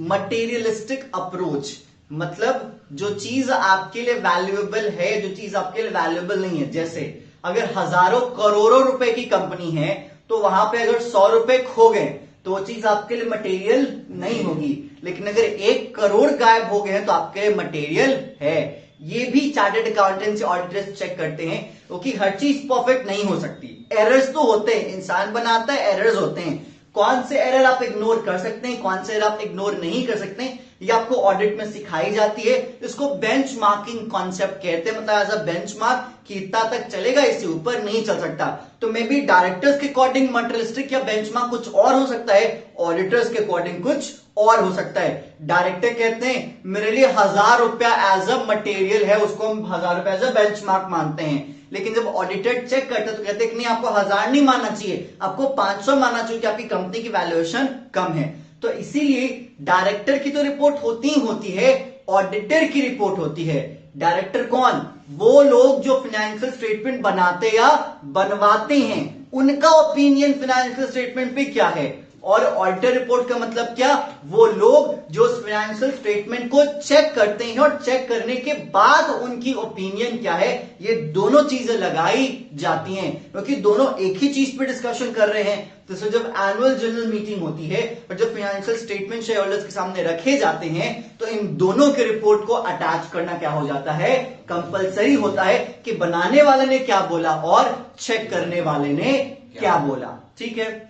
मटेरियलिस्टिक अप्रोच, मतलब जो चीज आपके लिए वैल्यूएबल है, जो चीज आपके लिए वैल्यूएबल नहीं है। जैसे अगर हजारों करोड़ों रुपए की कंपनी है तो वहां पे अगर 100 रुपए खो गए तो वो चीज आपके लिए मटेरियल नहीं होगी, लेकिन अगर 1 करोड़ गायब हो गए हैं तो आपके लिए मटेरियल है। ये भी चार्टर्ड अकाउंटेंट्स ऑडिटर्स चेक करते हैं, क्योंकि हर चीज परफेक्ट नहीं हो सकती, एरर्स तो होते हैं, इंसान बनाता है, एरर्स होते हैं। कौन से एरर आप इग्नोर कर सकते हैं, कौन से एरर आप इग्नोर नहीं कर सकते हैं, ये आपको ऑडिट में सिखाई जाती है। इसको बेंचमार्किंग कॉन्सेप्ट कहते हैं, मतलब एज अ बेंचमार्क कि इतना तक चलेगा, इससे ऊपर नहीं चल सकता। तो मे बी डायरेक्टर्स के अकॉर्डिंग मटेरियलिस्टिक या बेंचमार्क कुछ और हो सकता है, ऑडिटर्स के अकॉर्डिंग कुछ और हो सकता है। डायरेक्टर कहते हैं मेरे लिए 1000 रुपया एज अ मटेरियल है, उसको हम 1000 रुपया एज अ बेंचमार्क मानते हैं। लेकिन जब ऑडिटर चेक करते तो कहते हैं कि नहीं, आपको 1000 नहीं मानना चाहिए, आपको 500 मानना चाहिए कि आपकी कंपनी की वैल्यूएशन कम है। तो इसीलिए डायरेक्टर की तो रिपोर्ट होती ही होती है, ऑडिटर की रिपोर्ट होती है। डायरेक्टर कौन, वो लोग जो फाइनेंशियल स्टेटमेंट बनाते या बनवाते हैं, उनका ओपिनियन फाइनेंशियल स्टेटमेंट पे क्या है। और ऑडिटर रिपोर्ट का मतलब क्या, वो लोग जो फाइनेंशियल स्टेटमेंट को चेक करते हैं और चेक करने के बाद उनकी ओपिनियन क्या है, ये दोनों चीजें लगाई जाती हैं, क्योंकि दोनों एक ही चीज पे डिस्कशन कर रहे हैं। तो जब एनुअल जनरल मीटिंग होती है और जब फाइनेंशियल स्टेटमेंट शेयर होल्डर्स के सामने रखे जाते हैं तो इन दोनों के रिपोर्ट को अटैच करना क्या हो जाता है, कंपलसरी होता है कि बनाने वाले ने क्या बोला और चेक करने वाले ने क्या बोला, ठीक है।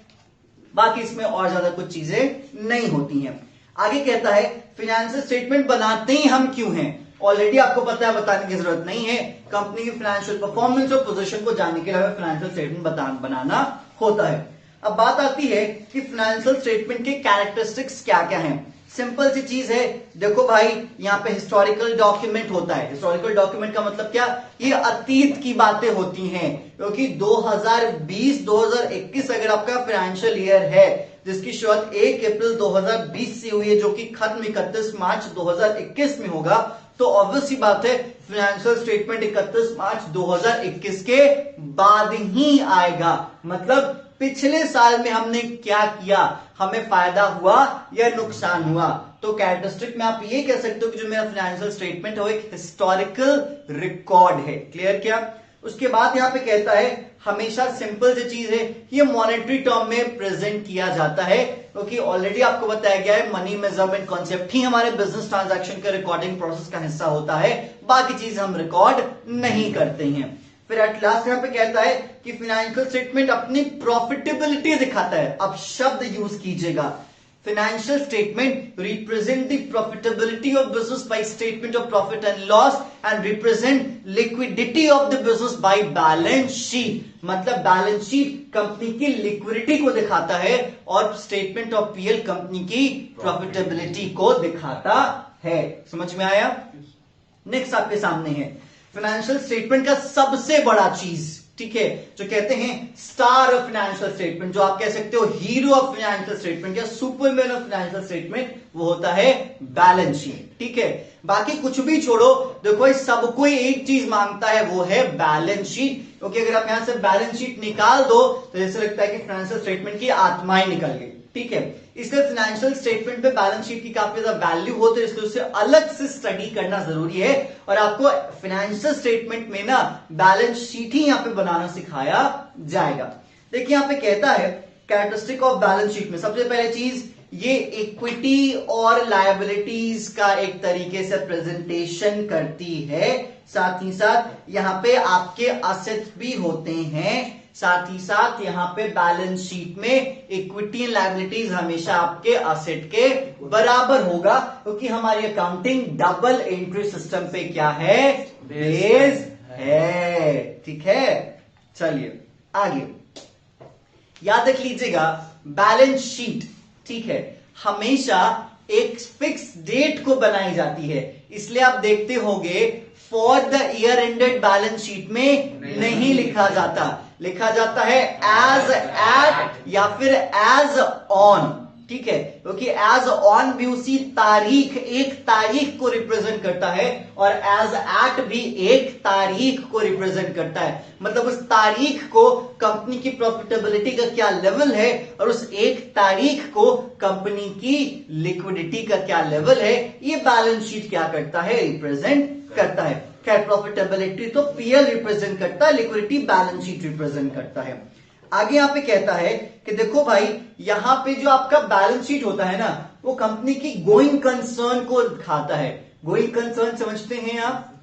बाकी इसमें और ज्यादा कुछ चीजें नहीं होती हैं। आगे कहता है फाइनेंशियल स्टेटमेंट बनाते ही हम क्यों हैं, ऑलरेडी आपको पता है, बताने की जरूरत नहीं है। कंपनी की फाइनेंशियल परफॉर्मेंस और पोजीशन को जानने के लिए हमें फाइनेंशियल स्टेटमेंट बनाना होता है। अब बात आती है कि फाइनेंशियल स्टेटमेंट के कैरेक्टरिस्टिक्स क्या क्या हैं। सिंपल सी चीज है, देखो भाई, यहाँ पे हिस्टोरिकल डॉक्यूमेंट होता है। हिस्टोरिकल डॉक्यूमेंट का मतलब क्या, ये अतीत की बातें होती हैं, क्योंकि 2020-2021 अगर आपका फाइनेंशियल ईयर है जिसकी शुरुआत 1 अप्रैल 2020 से हुई है, जो कि खत्म 31 मार्च 2021 में होगा, तो ऑब्वियस सी बात है फाइनेंशियल स्टेटमेंट 31 मार्च 2021 के बाद ही आएगा। मतलब पिछले साल में हमने क्या किया, हमें फायदा हुआ या नुकसान हुआ। तो कैरेक्टरिस्टिक में आप ये कह सकते हो कि जो मेरा फाइनेंशियल स्टेटमेंट है वो एक हिस्टोरिकल रिकॉर्ड है। क्लियर क्या? उसके बाद यहां पे कहता है हमेशा सिंपल सी चीज है, ये मॉनेटरी टर्म में प्रेजेंट किया जाता है, क्योंकि ऑलरेडी आपको बताया गया है मनी मेजरमेंट कॉन्सेप्ट ही हमारे बिजनेस ट्रांजैक्शन का रिकॉर्डिंग प्रोसेस का हिस्सा होता है, बाकी चीज हम रिकॉर्ड नहीं करते हैं। फिर एट लास्ट यहां पे कहता है कि फाइनेंशियल स्टेटमेंट अपनी प्रॉफिटेबिलिटी दिखाता है। अब शब्द यूज कीजिएगा, financial statement represent the profitability of business by statement of profit and loss and represent liquidity of the business by balance sheet। मतलब बैलेंस शीट कंपनी की लिक्विडिटी को दिखाता है और स्टेटमेंट ऑफ पीएल कंपनी की profitability को दिखाता है। समझ में आया? नेक्स्ट आपके सामने है फाइनेंशियल स्टेटमेंट का सबसे बड़ा चीज, ठीक है, जो कहते हैं स्टार ऑफ फाइनेंशियल स्टेटमेंट, जो आप कह सकते हो हीरो ऑफ फाइनेंशियल स्टेटमेंट या सुपरमैन ऑफ फाइनेंशियल स्टेटमेंट, वो होता है बैलेंस शीट। ठीक है, बाकी कुछ भी छोड़ो, देखो इस सब कोई एक चीज मांगता है, वो है बैलेंस शीट। क्योंकि अगर आप यहां से बैलेंस शीट निकाल दो तो जैसे लगता है कि फाइनेंशियल स्टेटमेंट की आत्मा ही निकल गई। ठीक है, इसलिए फाइनेंशियल स्टेटमेंट पे बैलेंस शीट की काफी ज्यादा वैल्यू हो, तो इसलिए उसे अलग से स्टडी करना जरूरी है। और आपको फाइनेंशियल स्टेटमेंट में ना बैलेंस शीट ही यहां पे बनाना सिखाया जाएगा। देखिए यहां पे कहता है कैरेक्टरिस्टिक ऑफ बैलेंस शीट में सबसे पहले चीज, ये इक्विटी और लायबिलिटीज का एक तरीके से प्रेजेंटेशन करती है। साथ ही साथ यहाँ पे आपके असेट्स भी होते हैं, साथ ही साथ यहाँ पे बैलेंस शीट में इक्विटी एंड लायबिलिटीज हमेशा आपके असेट के बराबर होगा, क्योंकि हमारी अकाउंटिंग डबल एंट्री सिस्टम पे क्या है, बेस्ड है। ठीक है, चलिए आगे याद रख लीजिएगा, बैलेंस शीट, ठीक है, हमेशा एक फिक्स डेट को बनाई जाती है। इसलिए आप देखते होंगे for the year ended balance sheet में नहीं लिखा जाता, लिखा जाता है एज एट या फिर एज ऑन। ठीक है, क्योंकि एज ऑन भी उसी तारीख, एक तारीख को रिप्रेजेंट करता है, और एज एट भी एक तारीख को रिप्रेजेंट करता है। मतलब उस तारीख को कंपनी की प्रॉफिटेबिलिटी का क्या लेवल है, और उस एक तारीख को कंपनी की लिक्विडिटी का क्या लेवल है, ये बैलेंस शीट क्या करता है, रिप्रेजेंट करता है। खैर प्रॉफिटेबिलिटी तो पीएल रिप्रेजेंट करता है, लिक्विडिटी बैलेंस शीट रिप्रेजेंट करता है। आगे यहां पे कहता है कि देखो भाई, यहां पे जो आपका बैलेंस शीट होता है ना, वो कंपनी की गोइंग कंसर्न को दिखाता है। गोइंग कंसर्न समझते हैं आप?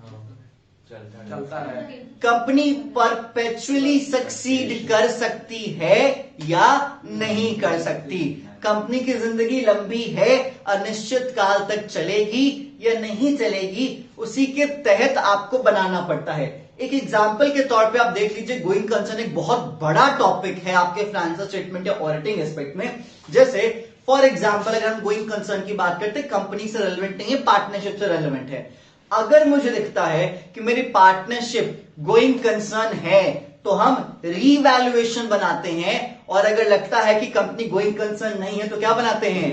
चलता है। कंपनी परपेचुअली सक्सीड कर सकती है या नहीं कर सकती, कंपनी की जिंदगी लंबी है, अनिश्चित काल तक चलेगी या नहीं चलेगी, उसी के तहत आपको बनाना पड़ता है। एक एग्जाम्पल के तौर पे आप देख लीजिए, गोइंग कंसर्न एक बहुत बड़ा टॉपिक है आपके फाइनेंशियल स्टेटमेंट या ऑडिटिंग एस्पेक्ट में। जैसे फॉर एग्जाम्पल अगर हम गोइंग कंसर्न की बात करते हैं, कंपनी से रेलेवेंट नहीं है, पार्टनरशिप से रेलेवेंट है। अगर मुझे दिखता है कि मेरी पार्टनरशिप गोइंग कंसर्न है, तो हम रीवैल्यूएशन बनाते हैं, और अगर लगता है कि कंपनी गोइंग कंसर्न नहीं है तो क्या बनाते हैं,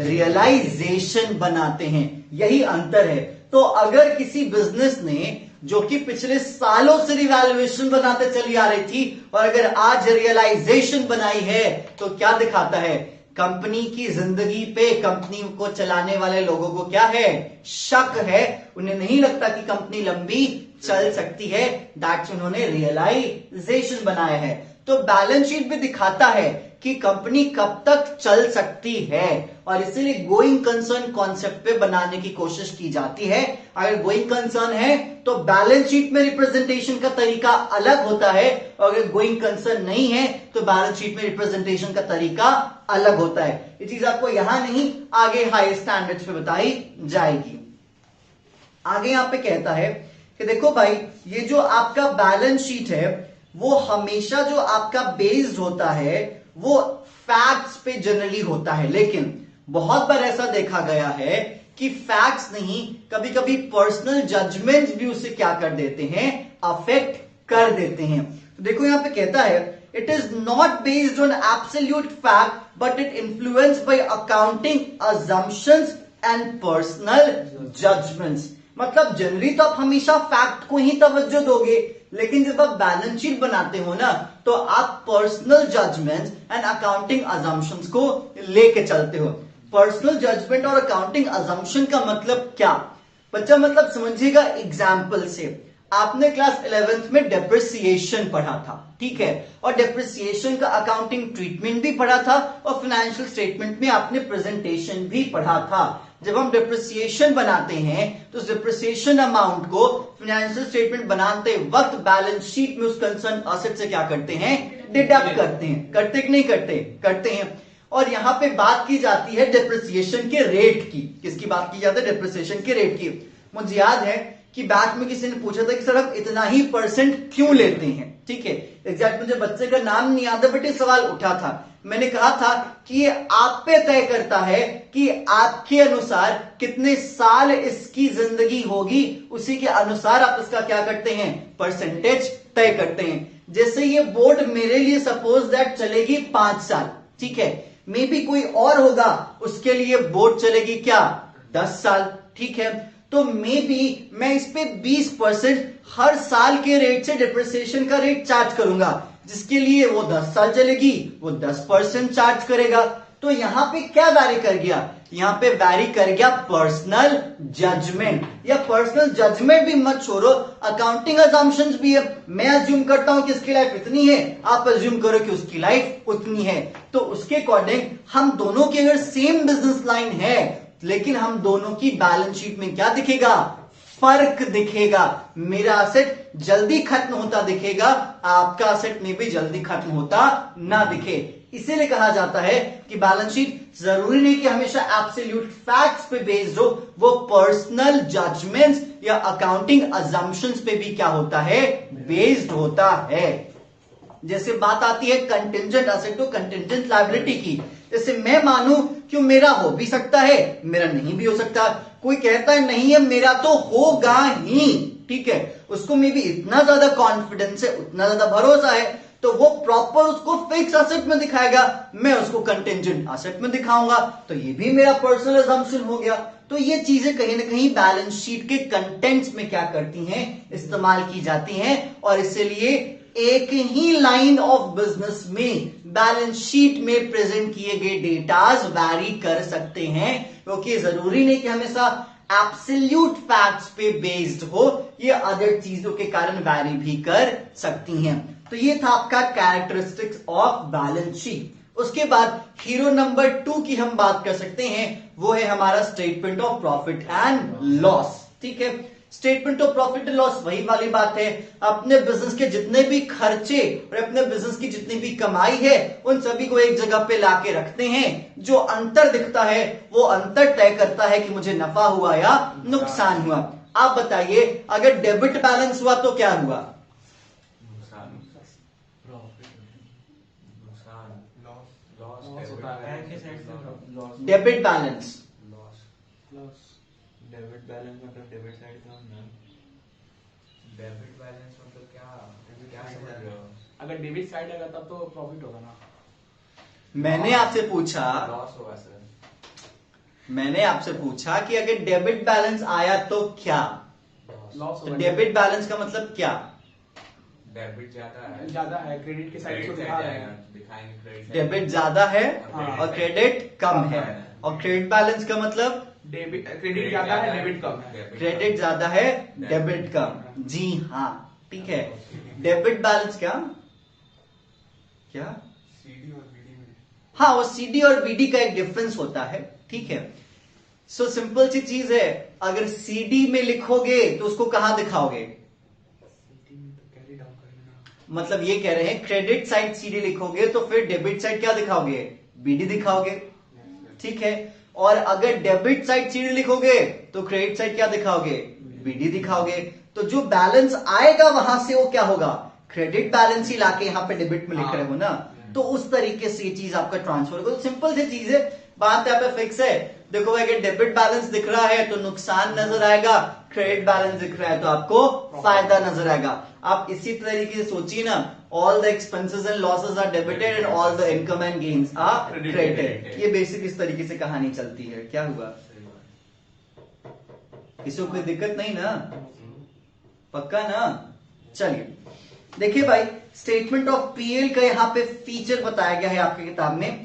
रियलाइजेशन बनाते हैं। यही अंतर है। तो अगर किसी बिजनेस ने जो कि पिछले सालों से रिवैल्यूएशन बनाते चली आ रही थी, और अगर आज रियलाइजेशन बनाई है, तो क्या दिखाता है, कंपनी की जिंदगी पे कंपनी को चलाने वाले लोगों को क्या है, शक है, उन्हें नहीं लगता कि कंपनी लंबी चल सकती है, दैट्स उन्होंने रियलाइजेशन बनाया है। तो बैलेंस शीट भी दिखाता है कि कंपनी कब तक चल सकती है, और इसीलिए गोइंग कंसर्न कॉन्सेप्ट पे बनाने की कोशिश की जाती है। अगर गोइंग कंसर्न है तो बैलेंस शीट में रिप्रेजेंटेशन का तरीका अलग होता है, और अगर गोइंग कंसर्न नहीं है तो बैलेंस शीट में रिप्रेजेंटेशन का तरीका अलग होता है। ये चीज आपको यहां नहीं, आगे हाई स्टैंडर्ड्स पे बताई जाएगी। आगे यहां पे कहता है कि देखो भाई, ये जो आपका बैलेंस शीट है वो हमेशा जो आपका बेस्ड होता है वो फैक्ट्स पे जनरली होता है, लेकिन बहुत बार ऐसा देखा गया है कि फैक्ट्स नहीं, कभी कभी पर्सनल जजमेंट भी उसे क्या कर देते हैं, अफेक्ट कर देते हैं। तो देखो यहां पे कहता है it is not based on absolute fact but it influenced by accounting assumptions and personal judgments. मतलब जनरली तो आप हमेशा फैक्ट को ही तवज्जो दोगे, लेकिन जब आप बैलेंस शीट बनाते हो ना, तो आप personal judgments and accounting assumptions को लेके चलते हो। पर्सनल जजमेंट और अकाउंटिंग अजम्पशन का मतलब क्या, बच्चा मतलब समझिएगा एग्जाम्पल से। आपने क्लास 11th में डेप्रिसिएशन पढ़ा था, ठीक है, और डेप्रिसिएशन का अकाउंटिंग ट्रीटमेंट भी पढ़ा था और फाइनेंशियल स्टेटमेंट में आपने प्रेजेंटेशन भी पढ़ा था। जब हम डेप्रिसिएशन बनाते हैं तो डिप्रिसिएशन अमाउंट को फाइनेंशियल स्टेटमेंट बनाते वक्त बैलेंस शीट में उस कंसर्न एसेट से क्या करते हैं, डिडक्ट करते हैं। करते कि नहीं करते? करते हैं। और यहां पे बात की जाती है डेप्रिसिएशन के रेट की। किसकी बात की जाती है? डेप्रिसिएशन के रेट की। मुझे याद है कि बैच में किसी ने पूछा था कि सर आप इतना ही परसेंट क्यों लेते हैं, ठीक है, एग्जैक्ट मुझे बच्चे का नाम नहीं याद है बट ये सवाल उठा था। मैंने कहा था कि ये आप पे तय करता है कि आपके अनुसार कितने साल इसकी जिंदगी होगी, उसी के अनुसार आप इसका क्या करते हैं, परसेंटेज तय करते हैं। जैसे ये बोर्ड मेरे लिए सपोज दैट चलेगी 5 साल, ठीक है, मे बी कोई और होगा उसके लिए बोर्ड चलेगी क्या 10 साल, ठीक है, तो मे बी मैं इस पे 20% हर साल के रेट से डिप्रिसिएशन का रेट चार्ज करूंगा, जिसके लिए वो 10 साल चलेगी वो 10% चार्ज करेगा। तो यहां पे क्या वैरी कर गया, यहां पे वैरी कर गया पर्सनल जजमेंट। या पर्सनल जजमेंट भी मत छोड़ो, अकाउंटिंग अजम्पशंस भी है। मैं अज्यूम करता हूं कि इसकी लाइफ इतनी है, आप अज्यूम करो कि उसकी लाइफ उतनी है, तो उसके अकॉर्डिंग हम दोनों की अगर सेम बिजनेस लाइन है लेकिन हम दोनों की बैलेंस शीट में क्या दिखेगा, फर्क दिखेगा। मेरा असेट जल्दी खत्म होता दिखेगा, आपका असेट में भी जल्दी खत्म होता ना दिखे। इसीलिए कहा जाता है कि बैलेंस शीट जरूरी नहीं कि हमेशा एब्सोल्यूट फैक्ट्स पे बेस्ड हो, वो पर्सनल जजमेंट्स या अकाउंटिंग अजम्पशंस पे भी क्या होता है, बेस्ड होता है। जैसे बात आती है कंटिंजेंट असेट तो कंटिंजेंट लायबिलिटी की, जैसे मैं मानूं कि मेरा हो भी सकता है, मेरा नहीं भी हो सकता। कोई कहता है नहीं है मेरा तो होगा ही, ठीक है, उसको मे भी इतना ज्यादा कॉन्फिडेंस है, उतना ज्यादा भरोसा है, तो वो प्रॉपर उसको फिक्स असेट में दिखाएगा, मैं उसको कंटिंजेंट असेट में दिखाऊंगा, तो ये भी मेरा पर्सनल अजम्पशन हो गया। तो ये चीजें कहीं ना कहीं बैलेंस शीट के कंटेंट्स में क्या करती हैं, इस्तेमाल की जाती हैं। और इसलिए एक ही लाइन ऑफ बिजनेस में बैलेंस शीट में प्रेजेंट किए गए डेटाज वैरी कर सकते हैं, क्योंकि जरूरी नहीं कि हमेशा एब्सोल्यूट फैक्ट्स पे बेस्ड हो, ये अदर चीजों के कारण वैरी भी कर सकती हैं। तो ये था आपका कैरेक्टरिस्टिक्स ऑफ बैलेंस शीट। उसके बाद हीरो नंबर 2 की हम बात कर सकते हैं, वो है हमारा statement of profit and loss, ठीक है। Statement of profit and loss वही वाली बात है, अपने बिजनेस के जितने भी खर्चे और अपने बिजनेस की जितनी भी कमाई है उन सभी को एक जगह पे लाके रखते हैं। जो अंतर दिखता है वो अंतर तय करता है कि मुझे नफा हुआ या नुकसान हुआ। आप बताइए अगर डेबिट बैलेंस हुआ तो क्या हुआ, डेबिट बैलेंस, डेबिट बैलेंस मतलब डेबिट साइड का होना, डेबिट बैलेंस मतलब क्या समझ रहे हो? अगर डेबिट साइड आएगा तब तो प्रॉफिट होगा ना। मैंने आपसे पूछा, लॉस होगा सर। मैंने आपसे पूछा कि अगर डेबिट बैलेंस आया तो क्या, लॉस तो होगा। डेबिट बैलेंस का मतलब क्या, डेबिट ज्यादा है क्रेडिट की साइड को दिखा रहे हैं, दिखाएंगे क्रेडिट। डेबिट ज्यादा है हाँ। और क्रेडिट कम है, और क्रेडिट बैलेंस का मतलब डेबिट क्रेडिट ज्यादा है डेबिट कम है। क्रेडिट ज्यादा है डेबिट कम, जी हाँ, ठीक है। डेबिट बैलेंस क्या क्या, सीडी और बीडी में, हाँ वो सीडी और बीडी का एक डिफरेंस होता है, ठीक है। सो सिंपल सी चीज है, अगर सीडी में लिखोगे तो उसको कहां दिखाओगे, मतलब ये कह रहे हैं क्रेडिट साइड सीडी लिखोगे तो फिर डेबिट साइड क्या दिखाओगे, बीडी दिखाओगे, ठीक है। और अगर डेबिट साइड सीडी लिखोगे तो क्रेडिट साइड क्या दिखाओगे, बीडी दिखाओगे। तो जो बैलेंस आएगा वहां से वो क्या होगा, क्रेडिट बैलेंस ही लाके यहाँ पे डेबिट में लिख रहे हो ना, तो उस तरीके से ये चीज आपका ट्रांसफर होगा। तो सिंपल सी चीज है, बात यहाँ पे फिक्स है। देखो अगर डेबिट बैलेंस दिख रहा है तो नुकसान नजर आएगा, क्रेडिट बैलेंस दिख रहा है तो आपको फायदा नजर आएगा। आप इसी तरीके से सोचिए ना, all the expenses and losses are debited and all the income and gains are credited. ये बेसिक इस तरीके से कहानी चलती है। क्या हुआ, इसको कोई दिक्कत नहीं ना, पक्का ना। चलिए देखिए भाई, स्टेटमेंट ऑफ पीएल का यहाँ पे फीचर बताया गया है आपकी किताब में।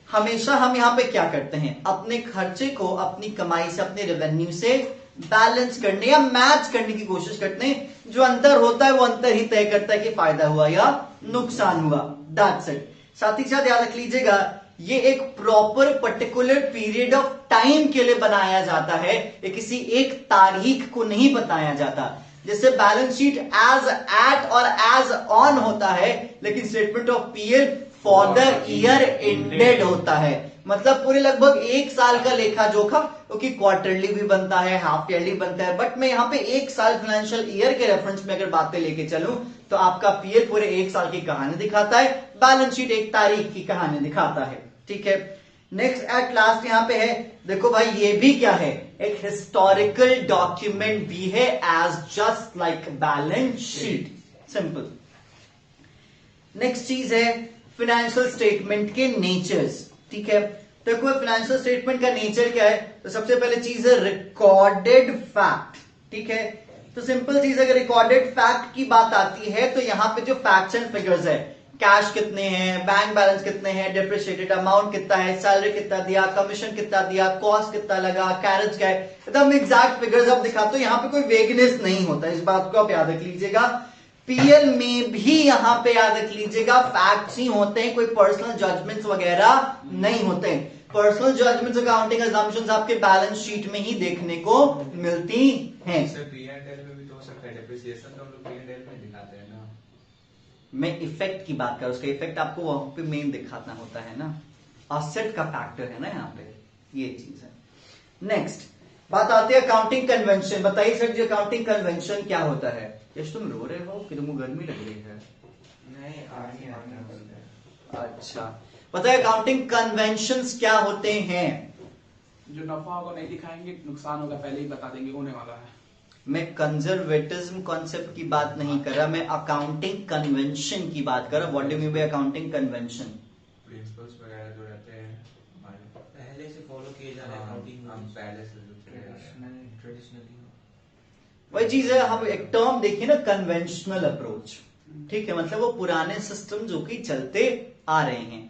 हमेशा हम यहाँ पे क्या करते हैं, अपने खर्चे को अपनी कमाई से, अपने रेवेन्यू से बैलेंस करने या मैच करने की कोशिश करते हैं। जो अंतर होता है वो अंतर ही तय करता है कि फायदा हुआ या नुकसान हुआ। That's it. साथ ही साथ याद रख लीजिएगा, ये एक proper particular period of time के लिए बनाया जाता है, ये किसी एक तारीख को नहीं बताया जाता। जैसे बैलेंस शीट एज एट और एज ऑन होता है, लेकिन statement of PL for the year ended होता है। मतलब पूरे लगभग एक साल का लेखा जोखा, क्योंकि क्वार्टरली भी बनता है, हाफ ईयरली बनता है, बट मैं यहाँ पे एक साल फाइनेंशियल ईयर के रेफरेंस में अगर बातें लेके चलूं तो आपका पीएल पूरे एक साल की कहानी दिखाता है, बैलेंस शीट एक तारीख की कहानी दिखाता है। ठीक है, नेक्स्ट एट लास्ट यहां पे है, देखो भाई ये भी क्या है, एक हिस्टोरिकल डॉक्यूमेंट भी है as just like balance sheet. Simple. Next चीज है फाइनेंशियल स्टेटमेंट के नेचर्स। ठीक है, देखो फाइनेंशियल स्टेटमेंट का नेचर क्या है, तो सबसे पहले चीज है रिकॉर्डेड फैक्ट। ठीक है, तो सिंपल चीज, अगर रिकॉर्डेड फैक्ट की बात आती है तो यहां पे जो फैक्ट्स एंड फिगर्स है, कैश कितने हैं, बैंक बैलेंस कितने हैं, डिप्रिशिएटेड अमाउंट कितना है, सैलरी कितना दिया, कमीशन कितना दिया, कॉस्ट कितना लगा, कैरेज क्या है, एकदम एग्जैक्ट फिगर्स आप दिखाते हो। यहां पे कोई वेगनेस नहीं होता, इस बात को आप याद रख लीजिएगा। पीएल में भी यहां पे याद रख लीजिएगा फैक्ट्स ही होते हैं, कोई पर्सनल जजमेंट्स वगैरह नहीं होते हैं। पर्सनल जजमेंट्स, अकाउंटिंग अजम्पशंस आपके बैलेंस शीट में ही देखने को मिलती हैं। P&L में भी तो हो सकता है, डेप्रिसिएशन तो हम लोग P&L में दिखाते हैं ना। मैं इफेक्ट की बात कर, उसका इफेक्ट आपको वहां पे मेन दिखाना होता है ना, असेट का फैक्टर है ना यहाँ पे, ये चीज है। नेक्स्ट बात आती है अकाउंटिंग कन्वेंशन। बताइए सर जी, अकाउंटिंग कन्वेंशन क्या होता है? यश तुम रो रहे हो कि तुमको गर्मी लग रही है? नहीं, आ नहीं आता। अच्छा, बताइए अकाउंटिंग कन्वेंशंस क्या होते हैं? जो नफा होगा नहीं दिखाएंगे, नुकसान होगा पहले ही बता देंगे, होने वाला है। मैं कंजर्वेटिज्म कॉन्सेप्ट की बात नहीं कर रहा, मैं अकाउंटिंग कन्वेंशन की बात कर रहा। What do you mean by accounting convention? Principles वगैरह जो रहते हैं हमारे पहले से फॉलो किए जा रहे हाँ, अकाउंटिंग हम पहले से जो ट्रेडिशनली वही चीज है, हम एक टर्म देखिए ना, कन्वेंशनल अप्रोच। ठीक है, मतलब वो पुराने सिस्टम जो कि चलते आ रहे हैं।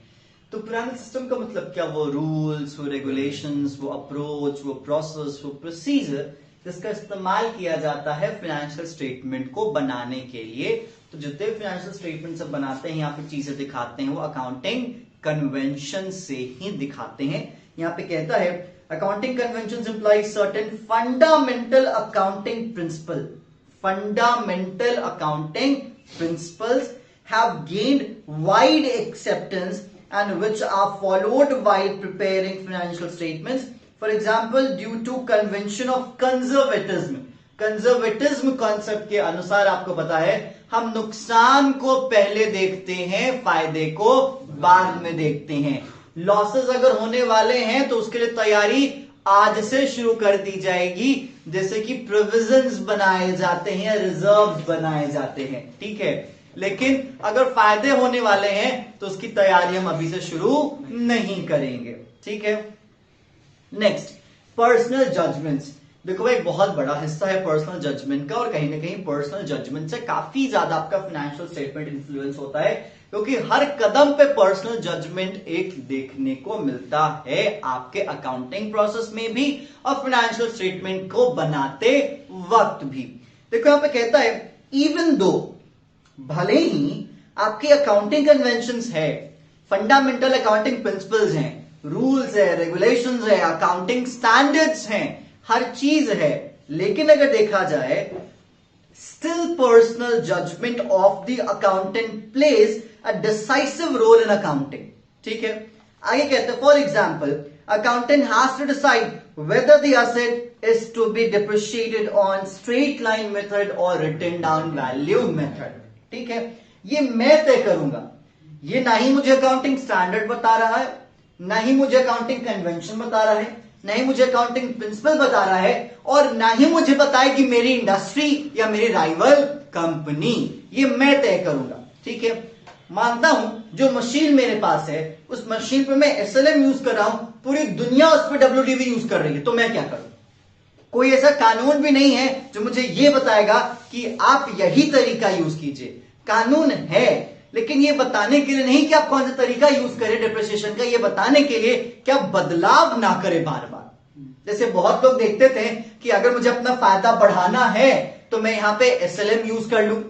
तो पुराने सिस्टम का मतलब क्या? वो रूल्स, वो रेगुलेशंस, वो अप्रोच, वो प्रोसेस, वो प्रोसीजर जिसका इस्तेमाल किया जाता है फाइनेंशियल स्टेटमेंट को बनाने के लिए। तो जितने फाइनेंशियल स्टेटमेंट सब बनाते हैं, यहाँ पे चीजें दिखाते हैं, वो अकाउंटिंग कन्वेंशन से ही दिखाते हैं। यहाँ पे कहता है accounting conventions imply certain fundamental accounting principle. Fundamental accounting principles have gained wide acceptance and which are followed while preparing financial statements. For example, due to convention of conservatism. Conservatism concept के अनुसार आपको पता है, हम नुकसान को पहले देखते हैं, फायदे को बाद में देखते हैं। लॉसेस अगर होने वाले हैं तो उसके लिए तैयारी आज से शुरू कर दी जाएगी, जैसे कि प्रोविजंस बनाए जाते हैं, रिजर्व्स बनाए जाते हैं। ठीक है, लेकिन अगर फायदे होने वाले हैं तो उसकी तैयारी हम अभी से शुरू नहीं करेंगे। ठीक है, नेक्स्ट पर्सनल जजमेंट्स। देखो भाई, बहुत बड़ा हिस्सा है पर्सनल जजमेंट का, और कहीं ना कहीं पर्सनल जजमेंट से काफी ज्यादा आपका फाइनेंशियल स्टेटमेंट इन्फ्लुएंस होता है, क्योंकि हर कदम पे पर्सनल जजमेंट एक देखने को मिलता है आपके अकाउंटिंग प्रोसेस में भी और फाइनेंशियल स्टेटमेंट को बनाते वक्त भी। देखो यहां पे कहता है, इवन दो, भले ही आपकी अकाउंटिंग कन्वेंशंस है, फंडामेंटल अकाउंटिंग प्रिंसिपल्स हैं, रूल्स है, रेगुलेशंस है, अकाउंटिंग स्टैंडर्ड्स हैं, हर चीज है, लेकिन अगर देखा जाए still personal judgment of the accountant plays a decisive role in accounting. ठीक है, आगे कहते हैं, for example, accountant has to decide whether the asset is to be depreciated on straight line method or written down value method. ठीक है, ये मैं तय करूंगा, ये ना ही मुझे अकाउंटिंग स्टैंडर्ड बता रहा है, ना ही मुझे अकाउंटिंग कन्वेंशन बता रहा है, नहीं मुझे अकाउंटिंग प्रिंसिपल बता रहा है, और ना ही मुझे बताए कि मेरी इंडस्ट्री या मेरी राइवल कंपनी, ये मैं तय करूंगा। ठीक है, मानता हूं जो मशीन मेरे पास है, उस मशीन पे मैं एसएलएम यूज कर रहा हूं, पूरी दुनिया उस पर डब्ल्यूडीवी यूज कर रही है, तो मैं क्या करूं? कोई ऐसा कानून भी नहीं है जो मुझे ये बताएगा कि आप यही तरीका यूज कीजिए। कानून है, लेकिन ये बताने के लिए नहीं कि आप कौन सा तरीका यूज करें डिप्रिसिएशन का, ये बताने के लिए कि आप बदलाव ना करें बार बार। जैसे बहुत लोग देखते थे कि अगर मुझे अपना फायदा बढ़ाना है तो मैं यहाँ पे SLM यूज कर लूं,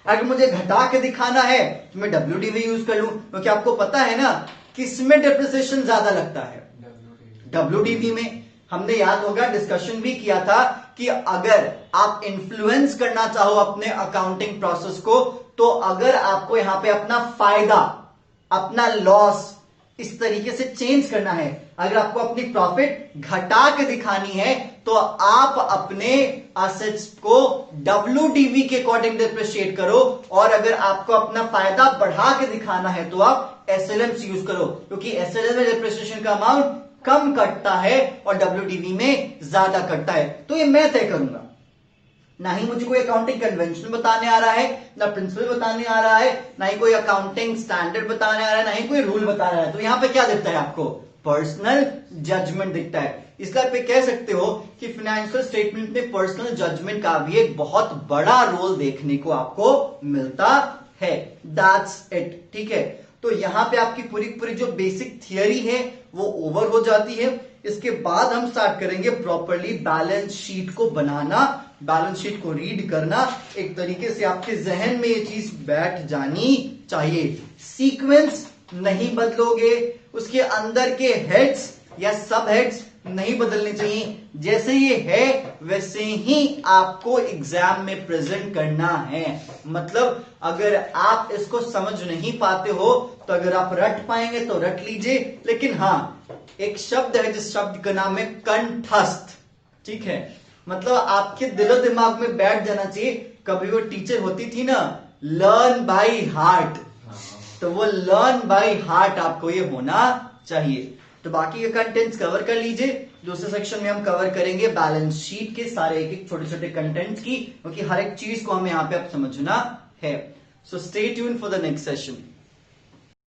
अगर मुझे घटा के दिखाना है तो मैं WDV यूज कर लूं, क्योंकि आपको पता है ना किसमें डेप्रिसिएशन ज्यादा लगता है, WDV में। हमने याद होगा डिस्कशन भी किया था कि अगर आप इन्फ्लुएंस करना चाहो अपने अकाउंटिंग प्रोसेस को, तो अगर आपको यहां पे अपना फायदा अपना लॉस इस तरीके से चेंज करना है, अगर आपको अपनी प्रॉफिट घटा के दिखानी है, तो आप अपने असेट्स को WDV के अकॉर्डिंग डिप्रिशिएट करो, और अगर आपको अपना फायदा बढ़ा के दिखाना है तो आप SLM यूज करो, क्योंकि SLM में डिप्रिसिएशन का अमाउंट कम कटता है और WDV में ज्यादा कटता है। तो ये मैं तय करूंगा, ना ही मुझे कोई अकाउंटिंग कन्वेंशन बताने आ रहा है, ना प्रिंसिपल बताने आ रहा है, ना ही कोई अकाउंटिंग स्टैंडर्ड बताने आ रहा है, ना ही कोई रूल बता रहा है। तो यहां पे क्या दिखता है आपको, पर्सनल जजमेंट दिखता है। इसलिए आप कह सकते हो कि फाइनेंशियल स्टेटमेंट में पर्सनल जजमेंट का भी एक बहुत बड़ा रोल देखने को आपको मिलता है। दैट्स इट, ठीक है। तो यहां पे आपकी पूरी पूरी जो बेसिक थियरी है वो ओवर हो जाती है। इसके बाद हम स्टार्ट करेंगे प्रॉपरली बैलेंस शीट को बनाना, बैलेंस शीट को रीड करना। एक तरीके से आपके जहन में ये चीज बैठ जानी चाहिए। सीक्वेंस नहीं बदलोगे, उसके अंदर के हेड्स या सब हेड्स नहीं बदलने चाहिए, जैसे ये है वैसे ही आपको एग्जाम में प्रेजेंट करना है। मतलब अगर आप इसको समझ नहीं पाते हो तो अगर आप रट पाएंगे तो रट लीजिए, लेकिन हाँ एक शब्द है जिस शब्द का नाम है कंठस्थ, ठीक है। मतलब आपके दिलो दिमाग में बैठ जाना चाहिए। कभी वो टीचर होती थी ना, लर्न बाय हार्ट, तो वो लर्न बाय हार्ट आपको ये होना चाहिए। तो बाकी के कंटेंट्स कवर कर लीजिए। दूसरे सेक्शन में हम कवर करेंगे बैलेंस शीट के सारे एक एक छोटे छोटे कंटेंट्स की, क्योंकि हर एक चीज को हमें यहाँ पे अब समझना है। So stay tune for the next session.